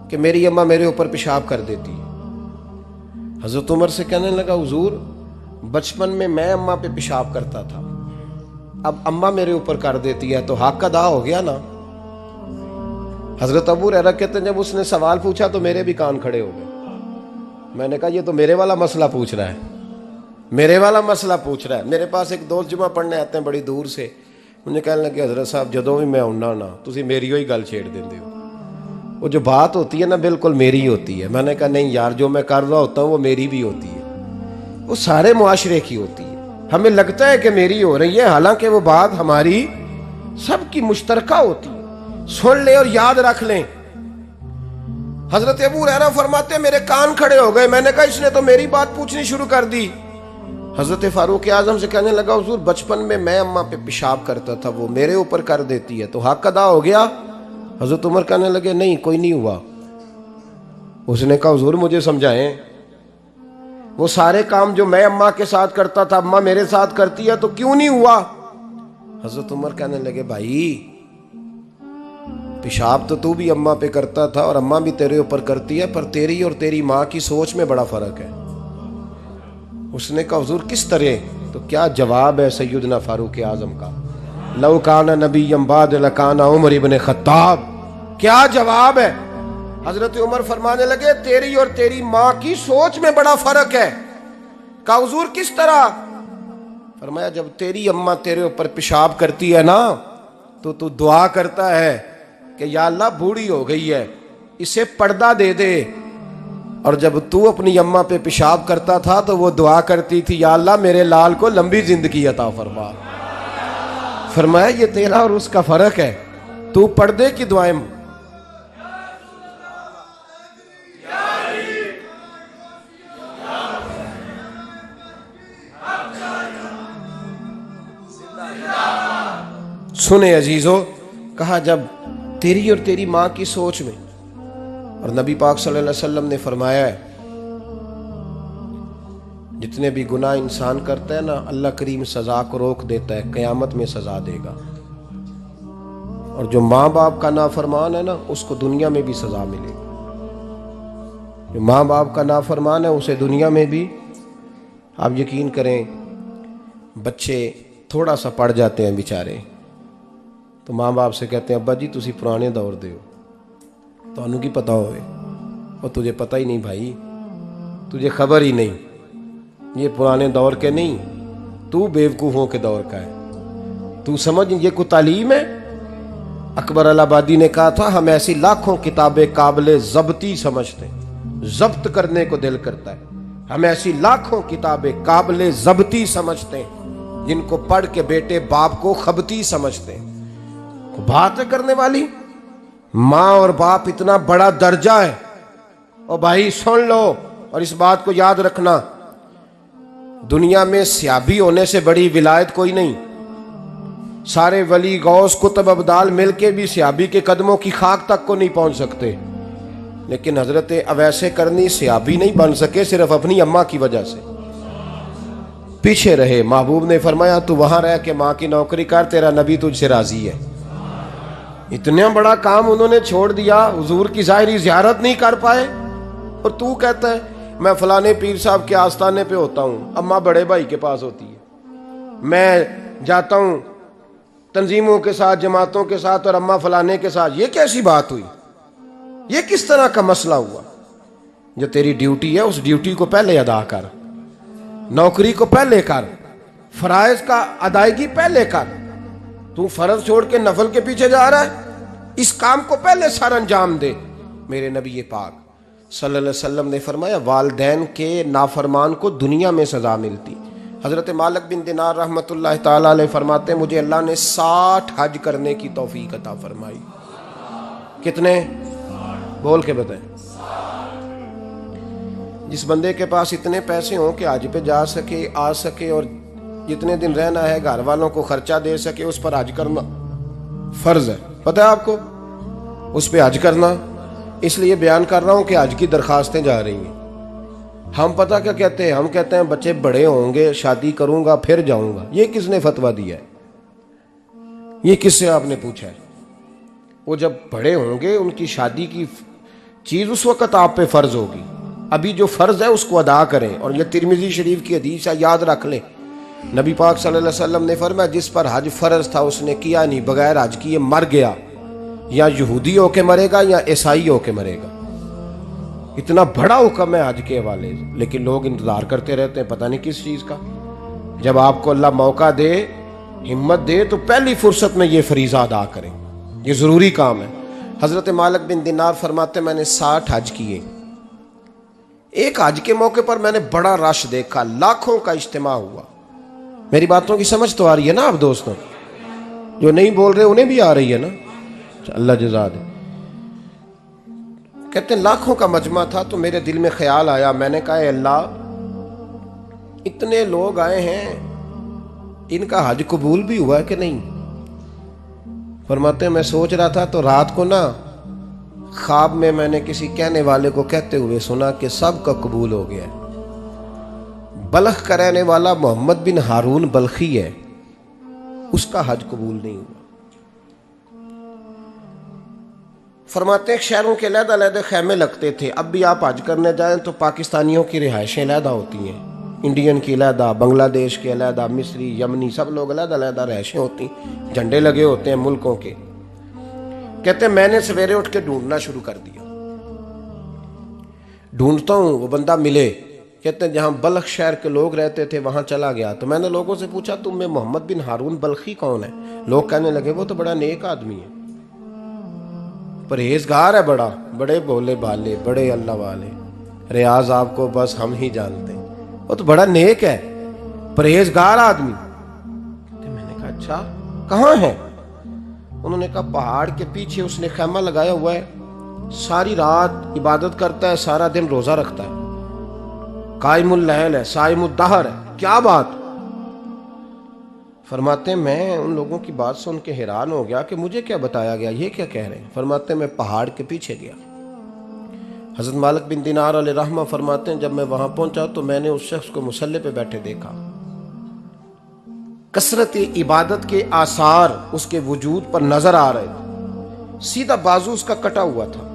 कि मेरी अम्मा मेरे ऊपर पेशाब कर देती है। हज़रत उमर से कहने लगा हुजूर बचपन में मैं अम्मा पे पेशाब करता था, अब अम्मा मेरे ऊपर कर देती है तो हक अदा हो गया ना। हज़रत अबू हुरैरा कहते हैं जब उसने सवाल पूछा तो मेरे भी कान खड़े हो गए। मैंने कहा ये तो मेरे वाला मसला पूछ रहा है, मेरे वाला मसला पूछ रहा है। मेरे पास एक दोस्त जुमा पढ़ने आते हैं बड़ी दूर से, मुझे कहने लगे हज़रत साहब जदों भी मैं आउना ना तुसी मेरी ही गल छेड़ देंदे हो, वो जो बात होती है ना बिल्कुल मेरी होती है। मैंने कहा नहीं यार जो मैं कर रहा होता हूँ वो मेरी भी होती है, वो सारे मुआशरे की होती है। हमें लगता है कि मेरी हो रही है, हालांकि वो बात हमारी सबकी मुश्तरका होती है। सुन ले और याद रख लें। हजरत अबू हुरैरा फरमाते मेरे कान खड़े हो गए। मैंने कहा इसने तो मेरी बात पूछनी शुरू कर दी। हजरत फारूक आजम से कहने लगा हुजूर बचपन में मैं अम्मा पे पेशाब करता था, वो मेरे ऊपर कर देती है तो हक अदा हो गया। हजरत उमर कहने लगे नहीं कोई नहीं हुआ। उसने कहा हुजूर मुझे समझाएं, वो सारे काम जो मैं अम्मा के साथ करता था अम्मा मेरे साथ करती है तो क्यों नहीं हुआ। हजरत उमर कहने लगे भाई पेशाब तो तू भी अम्मा पे करता था और अम्मा भी तेरे ऊपर करती है, पर तेरी और तेरी माँ की सोच में बड़ा फर्क है। उसने कहा हुजूर किस तरह, तो क्या जवाब है सैयदना फारूक आजम का, लौ काना नबिय्यम बाद लकाना उमर इब्न खत्ताब। क्या जवाब है। हजरत उमर फरमाने लगे तेरी और तेरी माँ की सोच में बड़ा फर्क है। कहा हुजूर किस तरह। फरमाया जब तेरी अम्मा तेरे ऊपर पेशाब करती है ना तो तू दुआ करता है कि या अल्लाह बूढ़ी हो गई है इसे पर्दा दे दे, और जब तू अपनी अम्मा पे पेशाब करता था तो वो दुआ करती थी या अल्लाह मेरे लाल को लंबी जिंदगी अता फरमा। फरमाया ये तेरा और उसका फर्क है, तू पर्दे की दुआएं। सुने अजीजों, कहा जब तेरी और तेरी माँ की सोच में, और नबी पाक सल्लल्लाहु अलैहि वसल्लम ने फरमाया है जितने भी गुनाह इंसान करता है ना अल्लाह करीम सजा को रोक देता है, क़यामत में सजा देगा। और जो माँ बाप का नाफरमान है ना उसको दुनिया में भी सजा मिलेगी। जो माँ बाप का नाफरमान है उसे दुनिया में भी, आप यकीन करें बच्चे थोड़ा सा पढ़ जाते हैं बेचारे, तो माँ बाप से कहते हैं अब्बा जी तुसी पुराने दौर दे हो, तो की पता होवे, और तुझे पता ही नहीं भाई, तुझे खबर ही नहीं, ये पुराने दौर के नहीं, तू बेवकूफ़ों के दौर का है। तू समझ ये कोई तालीम है? अकबर अलाहाबादी ने कहा था हम ऐसी लाखों किताबें काबिले ज़ब्ती समझते हैं, जब्त करने को दिल करता है। हम ऐसी लाखों किताबें काबिले ज़ब्ती समझते हैं जिनको पढ़ के बेटे बाप को खबती समझते हैं। बात है करने वाली, माँ और बाप इतना बड़ा दर्जा है। और भाई सुन लो और इस बात को याद रखना, दुनिया में सियाबी होने से बड़ी विलायत कोई नहीं। सारे वली गौस कुतुब अब्दाल मिलके भी सियाबी के कदमों की खाक तक को नहीं पहुंच सकते, लेकिन हजरत अवैसे करनी सियाबी नहीं बन सके सिर्फ अपनी अम्मा की वजह से, पीछे रहे। महबूब ने फरमाया तू वहां रह के माँ की नौकरी कर, तेरा नबी तुझसे राजी है। इतना बड़ा काम उन्होंने छोड़ दिया, हुजूर की जाहिरी ज़ियारत नहीं कर पाए, और तू कहता है मैं फलाने पीर साहब के आस्थाने पे होता हूँ, अम्मा बड़े भाई के पास होती है, मैं जाता हूँ तंजीमों के साथ, जमातों के साथ, और अम्मा फलाने के साथ। ये कैसी बात हुई? ये किस तरह का मसला हुआ? जो तेरी ड्यूटी है उस ड्यूटी को पहले अदा कर, नौकरी को पहले कर, फराइज का अदायगी पहले कर। तू फर्ज छोड़ के नफल के पीछे जा रहा है, इस काम को पहले सर अंजाम दे। मेरे नबी पाक सल्लल्लाहु अलैहि वसल्लम ने फरमाया वालिदैन के नाफरमान को दुनिया में सजा मिलती। हजरत मालिक बिन दिनार रहमतुल्लाह ताला अलैह फरमाते मुझे अल्लाह ने 60 हज करने की तौफीक अता फरमाई। कितने? बोल के बताएं। जिस बंदे के पास इतने पैसे हों कि हज पे जा सके, आ सके, और जितने दिन रहना है घर वालों को खर्चा दे सके, उस पर हज करना फर्ज है। पता है आपको उस पर हज करना? इसलिए बयान कर रहा हूं कि हज की दरखास्तें जा रही हैं। हम पता क्या कहते हैं? हम कहते हैं बच्चे बड़े होंगे, शादी करूंगा फिर जाऊंगा। ये किसने फतवा दिया है? ये किससे आपने पूछा है? वो जब बड़े होंगे उनकी शादी की चीज उस वक्त आप पे फर्ज होगी। अभी जो फर्ज है उसको अदा करें। और ये तिरमिजी शरीफ की हदीस है, याद रख लें। नबी पाक सल्लल्लाहु अलैहि वसल्लम ने फरमाया जिस पर हज फर्ज था उसने किया नहीं, बगैर हज किए मर गया, या यहूदी होके मरेगा या ईसाई होके मरेगा। इतना बड़ा हुक्म है हज के हवाले, लेकिन लोग इंतजार करते रहते हैं पता नहीं किस चीज का। जब आपको अल्लाह मौका दे, हिम्मत दे, तो पहली फुर्सत में ये फरीजा अदा करें, ये जरूरी काम है। हजरत मालिक बिन दिनार फरमाते मैंने 60 हज किए। एक हज के मौके पर मैंने बड़ा रश देखा, लाखों का इज्तिमा हुआ। मेरी बातों की समझ तो आ रही है ना आप दोस्तों? जो नहीं बोल रहे उन्हें भी आ रही है ना? अल्लाह जज़ा दे। कहते लाखों का मजमा था, तो मेरे दिल में ख्याल आया, मैंने कहा अल्लाह इतने लोग आए हैं, इनका हज कबूल भी हुआ है कि नहीं? फरमाते मैं सोच रहा था तो रात को ना ख्वाब में मैंने किसी कहने वाले को कहते हुए सुना कि सबका कबूल हो गया है। बल्ख का रहने वाला मोहम्मद बिन हारून बल्खी है, उसका हज कबूल नहीं हुआ। फरमाते शहरों के अलग-अलग खैमे लगते थे। अब भी आप हज करने जाएं तो पाकिस्तानियों की रिहाइशें अलग होती हैं, इंडियन की अलग, बांग्लादेश के अलग, मिस्री, यमनी, सब लोग अलग-अलग रिहाइशें होती, झंडे लगे होते हैं मुल्कों के। कहते मैंने सवेरे उठ के ढूंढना शुरू कर दिया, ढूंढता हूं वो बंदा मिले। कहते हैं जहां बल्ख शहर के लोग रहते थे वहां चला गया, तो मैंने लोगों से पूछा तुम में मोहम्मद बिन हारून बल्खी कौन है? लोग कहने लगे वो तो बड़ा नेक आदमी है, परहेजगार है, बड़े भोले भाले, बड़े अल्लाह वाले, रियाज आपको बस हम ही जानते हैं, वो तो बड़ा नेक है, परहेजगार आदमी। तो मैंने कहा अच्छा कहाँ है? उन्होंने कहा पहाड़ के पीछे उसने खैमा लगाया हुआ है, सारी रात इबादत करता है, सारा दिन रोजा रखता है, कायमुल लैल है, साइमुद दहर है। क्या बात? फरमाते मैं उन लोगों की बात सुन के हैरान हो गया कि मुझे क्या बताया गया, ये क्या कह रहे हैं। फरमाते मैं पहाड़ के पीछे गया। हजरत मालिक बिन दिनार अलैहि रहमा फरमाते हैं जब मैं वहां पहुंचा तो मैंने उस शख्स को मुसल्ले पे बैठे देखा। कसरत इबादत के आसार उसके वजूद पर नजर आ रहे थे, सीधा बाजू उसका कटा हुआ था।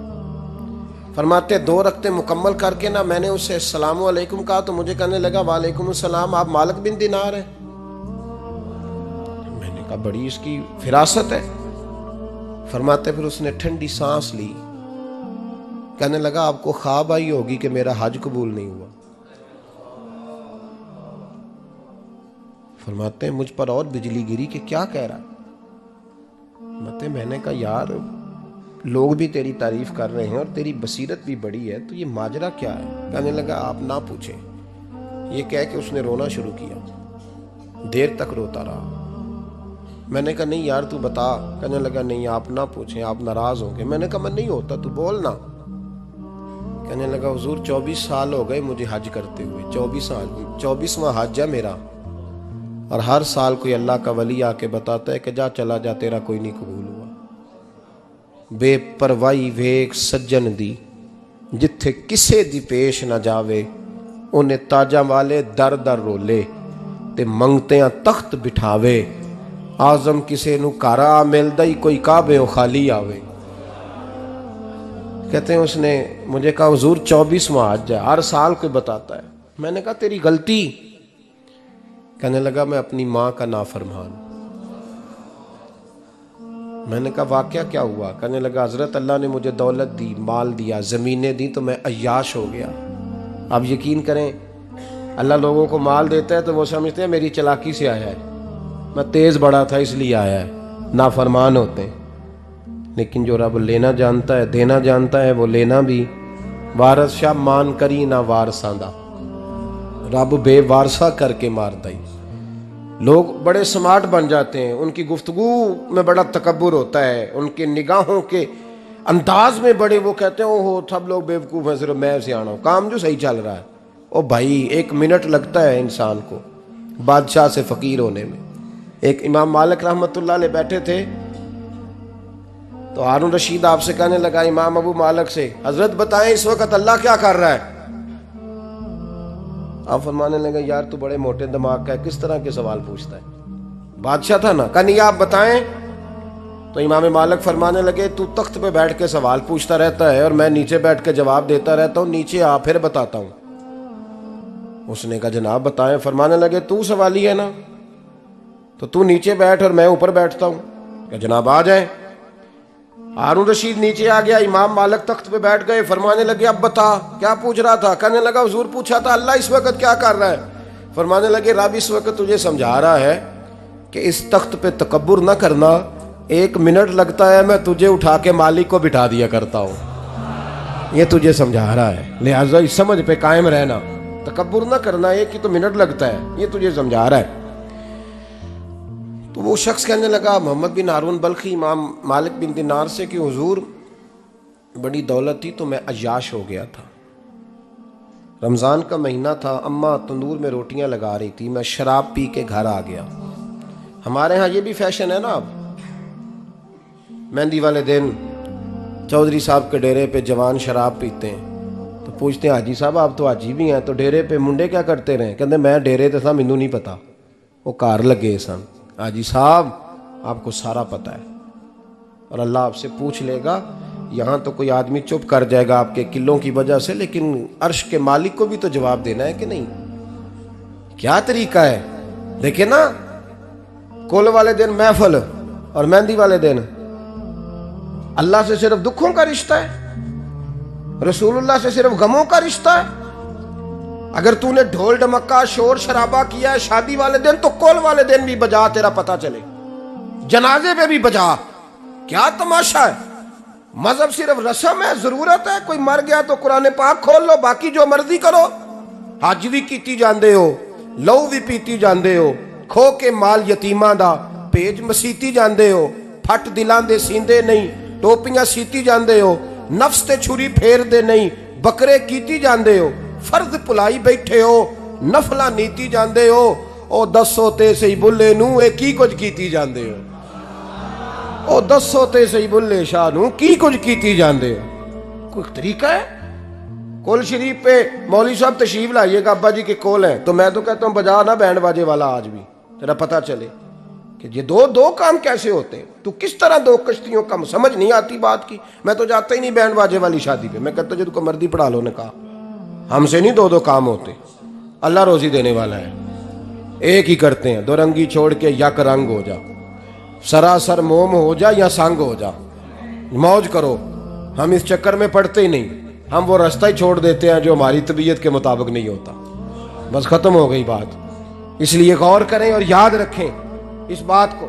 फरमाते 2 रकते मुकम्मल करके ना मैंने उससे अस्सलामु अलैकुम कहा तो मुझे कहने लगा वालेकुम अस्सलाम, आप मालिक बिन दिनार हैं? का बड़ी इसकी फिरासत है। फरमाते फिर उसने ठंडी सांस ली, कहने लगा आपको ख्वाब आई होगी कि मेरा हज कबूल नहीं हुआ। फरमाते हैं मुझ पर और बिजली गिरी कि क्या कह रहा। फरमाते मैंने कहा यार लोग भी तेरी तारीफ कर रहे हैं और तेरी बसीरत भी बड़ी है, तो ये माजरा क्या है। कहने लगा आप ना पूछें। ये कह के उसने रोना शुरू किया, देर तक रोता रहा। मैंने कहा नहीं यार तू बता। कहने लगा नहीं आप ना पूछें, आप नाराज होंगे। मैंने कहा मैं नहीं होता, तू बोल ना। कहने लगा हुजूर 24 साल हो गए मुझे हज करते हुए, 24वां हज है मेरा, और हर साल कोई अल्लाह का वली आके बताता है कि जा चला जा तेरा कोई नहीं कबूल हुआ। बेपरवाही वेख सज्जन दी, जिथे किसे दी पेश ना जावे, उन्हें ताजा वाले दर दर रोले ते मंगतियां तख्त बिठावे। आजम किसे नू घर आ मिलदा ही कोई काबे खाली आवे। कहते हैं उसने मुझे कहा हुजूर 24वां हज है, हर साल कोई बताता है। मैंने कहा तेरी गलती। कहने लगा मैं अपनी माँ का नाफरमान। मैंने कहा वाकया क्या हुआ। कहने लगा हजरत अल्लाह ने मुझे दौलत दी, माल दिया, ज़मीनें दी, तो मैं अय्याश हो गया। आप यकीन करें अल्लाह लोगों को माल देता है तो वो समझते हैं मेरी चालाकी से आया है, मैं तेज़ बड़ा था इसलिए आया है। नाफरमान होते हैं। लेकिन जो रब लेना जानता है, देना जानता है, वो लेना भी। वारस शाह मान करी ना वारसा दा, रब बेवारसा करके मार दई। लोग बड़े स्मार्ट बन जाते हैं, उनकी गुफ्तगू में बड़ा तकब्बुर होता है, उनके निगाहों के अंदाज में बड़े, वो कहते हैं ओहो सब लोग बेवकूफ़ हैं, सिर्फ मैं सियाना हूँ, काम जो सही चल रहा है। ओ भाई 1 मिनट लगता है इंसान को बादशाह से फ़कीर होने में। एक इमाम मालिक रहमतुल्लाह अलैह बैठे थे, तो हारून रशीद आपसे कहने लगा इमाम अबू मालिक से, हजरत बताएं इस वक्त अल्लाह क्या कर रहा है। आप फरमाने लगे यार तू बड़े मोटे दिमाग का है, किस तरह के सवाल पूछता है। बादशाह था ना, कहा नहीं आप बताएं। तो इमाम मालिक फरमाने लगे तू तख्त पे बैठ के सवाल पूछता रहता है और मैं नीचे बैठ के जवाब देता रहता हूँ, नीचे आ फिर बताता हूँ। उसने कहा जनाब बताएं। फरमाने लगे तू सवाली है ना, तो तू नीचे बैठ और मैं ऊपर बैठता हूँ। कहा जनाब आ जाए। हारून रशीद नीचे आ गया, इमाम मालिक तख्त पे बैठ गए। फरमाने लगे अब बता क्या पूछ रहा था। कहने लगा हुजूर पूछा था अल्लाह इस वक्त क्या कर रहा है। फरमाने लगे रब इस वक्त तुझे समझा रहा है कि इस तख्त पे तकब्बुर न करना, 1 मिनट लगता है मैं तुझे उठा के मालिक को बिठा दिया करता हूँ। ये तुझे समझा रहा है, लिहाजा इस समझ पे कायम रहना, तकब्बुर न करना, 1 ही तो मिनट लगता है, ये तुझे समझा रहा है। तो वो शख्स कहने लगा मोहम्मद बिन हारून बल्खी इमाम मालिक बिन दिनार से कि हुजूर बड़ी दौलत थी तो मैं अय्याश हो गया था। रमज़ान का महीना था, अम्मा तंदूर में रोटियां लगा रही थी, मैं शराब पी के घर आ गया। हमारे यहाँ ये भी फैशन है ना, अब मेहंदी वाले दिन चौधरी साहब के डेरे पे जवान शराब पीते हैं, तो पूछते हैं हाजी साहब आप तो हाजी भी हैं, तो डेरे पे मुंडे क्या करते रहे। कहते मैं डेरे तो था मैनू नहीं पता, वो कार लगे सन। हाजी साहब आपको सारा पता है और अल्लाह आपसे पूछ लेगा। यहाँ तो कोई आदमी चुप कर जाएगा आपके किलों की वजह से, लेकिन अर्श के मालिक को भी तो जवाब देना है कि नहीं। क्या तरीका है देखिए ना, कुल वाले दिन महफिल और मेहंदी वाले दिन अल्लाह से सिर्फ दुखों का रिश्ता है, रसूलुल्लाह से सिर्फ गमों का रिश्ता है। अगर तूने ढोल ढमक्का शोर शराबा किया है शादी वाले दिन, तो कुल वाले दिन भी बजा, तेरा पता चले, जनाजे पे भी बजा। क्या तमाशा है। मजहब सिर्फ रस्म है, जरूरत है। कोई मर गया तो कुरान पाक खोल लो, बाकी जो मर्जी करो। हज भी कीती जांदे हो, लहू भी पीती जांदे हो, खो के माल यतीमां दा भेज मसीती जांदे हो, फट दिलां दे सींदे नहीं, टोपियां सीती जांदे हो, नफ्स ते छुरी फेर दे नहीं, बकरे कीती जांदे हो, फर्ज भुलाई बैठे हो, नफला नीती जांदे हो। ओ दसो ते सही बुल्ले नू ए की कुछ कीती जांदे हो। ओ दसो ते सही बुल्ले शाह नू की कुछ कीती जांदे हो। कोई तरीका है। कोल शरीफ पे मौलवी साहब तशरीफ लाइएगा, अब्बा जी के कोल है, तो मैं तो कहता हूँ बजा ना बैंड बाजे वाला आज भी, तेरा पता चले कि ये दो काम कैसे होते हैं। तू किस तरह 2 कश्तियों का, समझ नहीं आती बात की। मैं तो जाता ही नहीं बैंड बाजे वाली शादी पे, मैं कहता जो तुमको मर्दी पढ़ा लो ने कहा, हमसे नहीं 2 काम होते। अल्लाह रोजी देने वाला है, एक ही करते हैं, 2 रंगी छोड़ के यक रंग हो जा। सरासर मोम हो जा या संग हो जा, मौज करो। हम इस चक्कर में पड़ते ही नहीं, हम वो रास्ता ही छोड़ देते हैं जो हमारी तबीयत के मुताबिक नहीं होता। बस खत्म हो गई बात। इसलिए गौर करें और याद रखें इस बात को।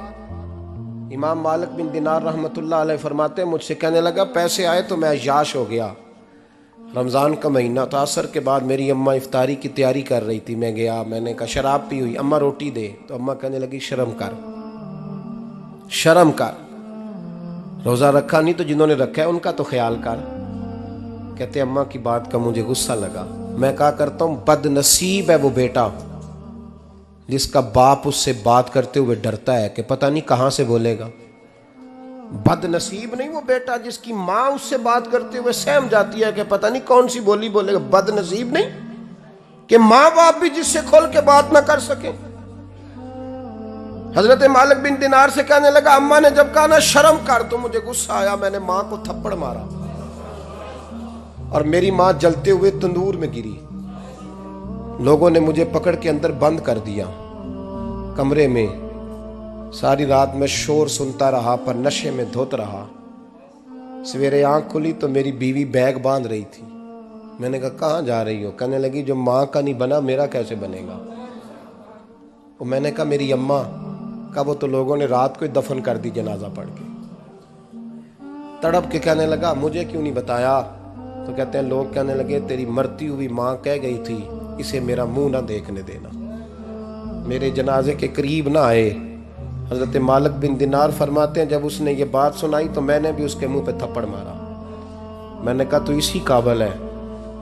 इमाम मालिक बिन दिनार रहमतुल्लाह अलैह फरमाते हैं, मुझसे कहने लगा पैसे आए तो मैं अय्याश हो गया। रमज़ान का महीना था, असर के बाद मेरी अम्मा इफ्तारी की तैयारी कर रही थी। मैं गया, मैंने कहा शराब पी हुई, अम्मा रोटी दे। तो अम्मा कहने लगी शर्म कर, शर्म कर, रोज़ा रखा नहीं तो जिन्होंने रखा है उनका तो ख्याल कर। कहते अम्मा की बात का मुझे गुस्सा लगा। मैं कहा करता हूँ बदनसीब है वो बेटा जिसका बाप उससे बात करते हुए डरता है कि पता नहीं कहां से बोलेगा। बदनसीब नहीं वो बेटा जिसकी मां उससे बात करते हुए सहम जाती है कि पता नहीं कौन सी बोली बोलेगा। बदनसीब नहीं कि मां बाप भी जिससे खोल के बात ना कर सके। हजरत मालिक बिन दिनार से कहने लगा, अम्मा ने जब कहा ना शर्म कर तो मुझे गुस्सा आया, मैंने मां को थप्पड़ मारा और मेरी मां जलते हुए तंदूर में गिरी। लोगों ने मुझे पकड़ के अंदर बंद कर दिया कमरे में। सारी रात मैं शोर सुनता रहा पर नशे में धुत रहा। सवेरे आंख खुली तो मेरी बीवी बैग बांध रही थी। मैंने कहा कहाँ जा रही हो? कहने लगी जो माँ का नहीं बना मेरा कैसे बनेगा। और मैंने कहा मेरी अम्मा का। वो तो लोगों ने रात को ही दफन कर दी जनाजा पढ़ के। तड़प के कहने लगा मुझे क्यों नहीं बताया? तो कहते हैं लोग कहने लगे तेरी मरती हुई माँ कह गई थी इसे मेरा मुंह ना देखने देना। मेरे जनाजे के करीब ना आए। हजरत मालिक बिन दिनार फरमाते हैं जब उसने ये बात सुनाई तो मैंने भी उसके मुंह पे थप्पड़ मारा। मैंने कहा तू इसी काबिल है।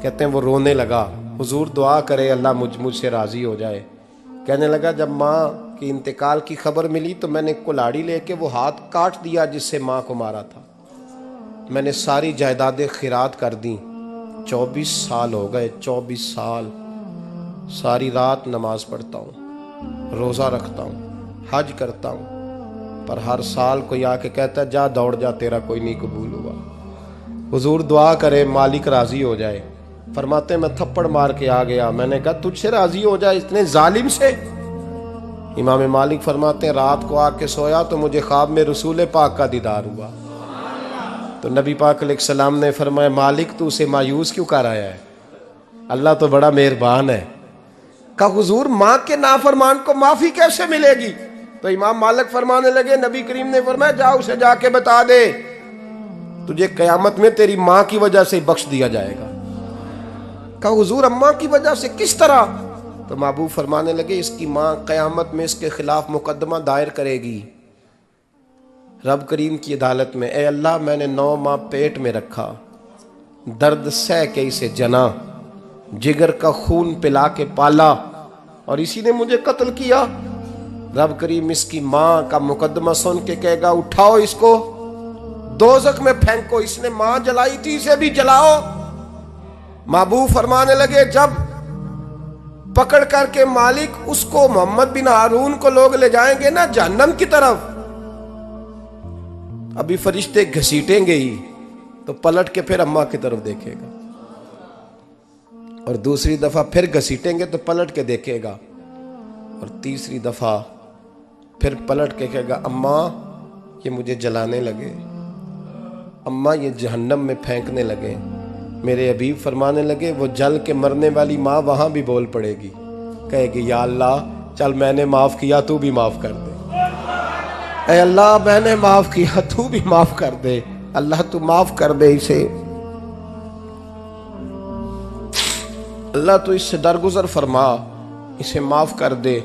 कहते हैं वो रोने लगा, हुजूर दुआ करे अल्लाह मुझसे राजी हो जाए। कहने लगा जब माँ की इंतकाल की खबर मिली तो मैंने कुल्हाड़ी लेके वो हाथ काट दिया जिससे माँ को मारा था। मैंने सारी जायदादें खिरात कर दी। 24 साल हो गए, 24 साल। सारी रात नमाज पढ़ता हूँ, रोज़ा रखता हूँ, हज करता हूँ, पर हर साल कोई आके कहता है जा दौड़ जा तेरा कोई नहीं कबूल हुआ। हुजूर दुआ करे मालिक राजी हो जाए। फरमाते मैं थप्पड़ मार के आ गया। मैंने कहा तुझसे राजी हो जाए इतने जालिम से? इमाम मालिक फरमाते हैं रात को आके सोया तो मुझे ख्वाब में रसूल पाक का दीदार हुआ। तो नबी पाक अलैहिस्सलाम ने फरमाया मालिक तू उसे मायूस क्यों कर आया है? अल्लाह तो बड़ा मेहरबान है। कहा हुजूर माँ के नाफरमान को माफी कैसे मिलेगी? तो इमाम मालिक फरमाने लगे नबी करीम ने फरमाया जा उसे जाके बता दे तुझे कयामत में तेरी माँ की वजह से बख्श दिया जाएगा। कहा हुजूर अम्मा की वजह से किस तरह? तो महबूब फरमाने लगे इसकी माँ कयामत में इसके खिलाफ मुकदमा दायर करेगी रब करीम की अदालत में। ए अल्लाह मैंने 9 माह पेट में रखा, दर्द सह के इसे जना, जिगर का खून पिला के पाला और इसी ने मुझे कत्ल किया। रब करीम इसकी माँ का मुकदमा सुन के कहेगा उठाओ इसको दोज़ख में फेंको, इसने माँ जलाई थी इसे भी जलाओ। महबूब फरमाने लगे जब पकड़ करके मालिक उसको मोहम्मद बिन हारून को लोग ले जाएंगे ना जहन्नम की तरफ, अभी फरिश्ते घसीटेंगे ही तो पलट के फिर अम्मा की तरफ देखेगा और दूसरी दफा फिर घसीटेंगे तो पलट के देखेगा और तीसरी दफा फिर पलट के कहेगा अम्मा ये मुझे जलाने लगे, अम्मा ये जहन्नम में फेंकने लगे। मेरे हबीब फरमाने लगे वो जल के मरने वाली माँ वहां भी बोल पड़ेगी, कहेगी या अल्लाह चल मैंने माफ किया तू भी माफ कर दे। ऐ अल्लाह मैंने माफ किया तू भी माफ कर दे, अल्लाह तू माफ कर दे इसे, अल्लाह तू इससे दरगुजर फरमा, इसे माफ कर दे।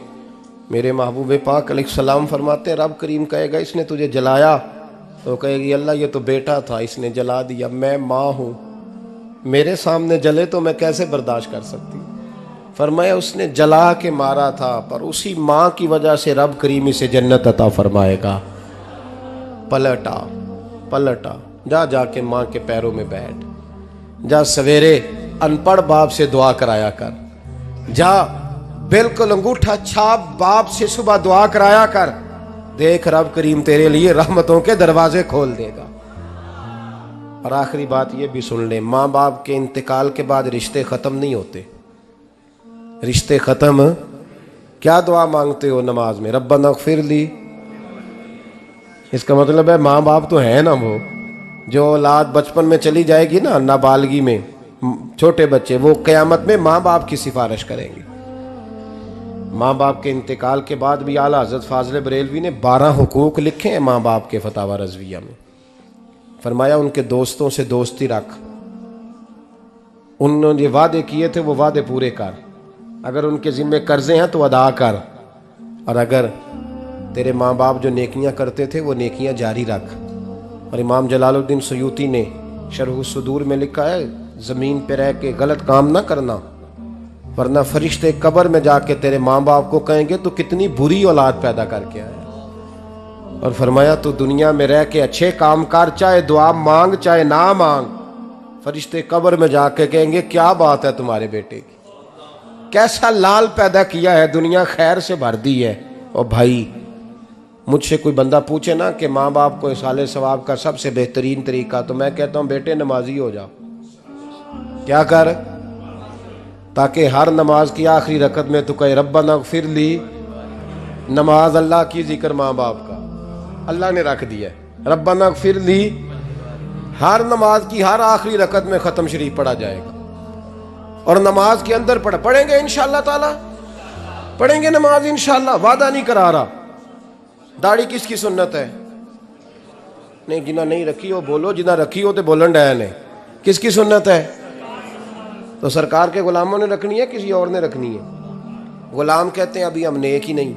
मेरे महबूब पाक अलैहिस्सलाम फरमाते रब करीम कहेगा इसने तुझे जलाया, तो कहेगी अल्लाह ये तो बेटा था इसने जला दिया, मैं माँ हूँ, मेरे सामने जले तो मैं कैसे बर्दाश्त कर सकती। फरमाया उसने जला के मारा था पर उसी माँ की वजह से रब करीम इसे जन्नत अता फरमाएगा। पलटा पलटा जा जाके माँ के पैरों में बैठ, जा सवेरे अनपढ़ बाप से दुआ कराया कर, जा बिल्कुल अंगूठा छाप बाप से सुबह दुआ कराया कर, देख रब करीम तेरे लिए रहमतों के दरवाजे खोल देगा। और आखिरी बात ये भी सुन ले, माँ बाप के इंतकाल के बाद रिश्ते खत्म नहीं होते। रिश्ते खत्म क्या दुआ मांगते हो नमाज में? रब्बना इग़फिर ली इसका मतलब है माँ बाप तो है ना, वो जो औलाद बचपन में चली जाएगी ना, नाबालगी में, छोटे बच्चे, वो क़यामत में माँ बाप की सिफारिश करेंगे। माँ बाप के इंतकाल के बाद भी आला हज़रत फाज़िल बरेलवी ने 12 हुकूक लिखे हैं माँ बाप के फतावा रज़विया में। फरमाया उनके दोस्तों से दोस्ती रख, उन्होंने वादे किए थे वो वादे पूरे कर, अगर उनके ज़िम्मे कर्जे हैं तो अदा कर, और अगर तेरे माँ बाप जो नेकियां करते थे वो नेकियां जारी रख। और इमाम जलालुद्दीन सयूती ने शरह सुदूर में लिखा है, ज़मीन पे रह के गलत काम ना करना, वरना फरिश्ते कब्र में जाके तेरे माँ बाप को कहेंगे तो कितनी बुरी औलाद पैदा करके आया। और फरमाया तू दुनिया में रह के अच्छे काम कर, चाहे दुआ मांग चाहे ना मांग, फरिश्ते कब्र में जाके कहेंगे क्या बात है तुम्हारे बेटे की, कैसा लाल पैदा किया है, दुनिया खैर से भर दी है। और भाई मुझसे कोई बंदा पूछे ना कि माँ बाप को इसाले सवाब का सबसे बेहतरीन तरीका, तो मैं कहता हूँ बेटे नमाजी हो जाओ। क्या कर, ताकि हर नमाज की आखिरी रकत में तो कहे रब्बना फिर ली, नमाज अल्लाह की, जिक्र माँ बाप का अल्लाह ने रख दिया है, रब्बना फिर ली हर नमाज की हर आखिरी रकत में ख़त्म शरीफ पढ़ा जाएगा। और नमाज के अंदर पढ़ेंगे इंशाअल्लाह ताला, पढ़ेंगे नमाज इंशाअल्लाह, वादा नहीं करा रहा। दाढ़ी किसकी सुन्नत है? नहीं, जिन्हें नहीं रखी हो बोलो, जिन्हें रखी हो तो बोलन डाया ने। किसकी सुन्नत है? तो सरकार के गुलामों ने रखनी है, किसी और ने रखनी है? गुलाम कहते हैं अभी हम नेक ही नहीं,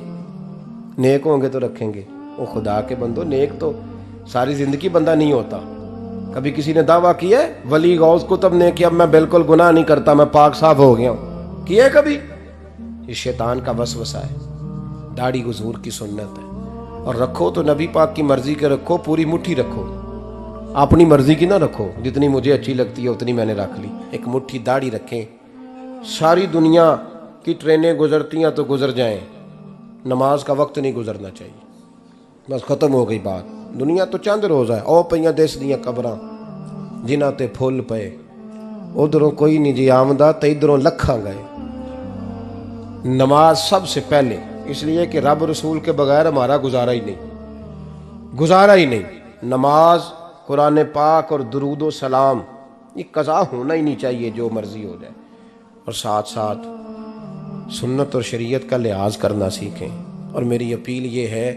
नेक होंगे तो रखेंगे। वो खुदा के बंदो, नेक तो सारी जिंदगी बंदा नहीं होता। कभी किसी ने दावा किया है वली गौस कुतुब ने कि अब मैं बिल्कुल गुनाह नहीं करता, मैं पाक साफ हो गया हूं? किया है कभी? ये शैतान का वसवसा है। दाढ़ी हुजूर की सुन्नत है, और रखो तो नबी पाक की मर्जी के रखो, पूरी मुट्ठी रखो, अपनी मर्जी की ना रखो। जितनी मुझे अच्छी लगती है उतनी मैंने रख ली। एक मुट्ठी दाढ़ी रखें, सारी दुनिया की ट्रेनें गुजरती हैं तो गुजर जाएं, नमाज का वक्त नहीं गुजरना चाहिए। बस ख़त्म हो गई बात। दुनिया तो चंद रोज़ है, ओ पईयां देश दियां कबरां जिन्हां ते फुल पे, उधरों कोई नहीं जी आमदा तो इधरों लखां गए। नमाज सबसे पहले, इसलिए कि रब रसूल के बगैर हमारा गुजारा ही नहीं, गुजारा ही नहीं। नमाज, कुरान पाक और दुरूद सलाम, ये कज़ा होना ही नहीं चाहिए, जो मर्जी हो जाए। और साथ साथ सुन्नत और शरीयत का लिहाज करना सीखें। और मेरी अपील ये है,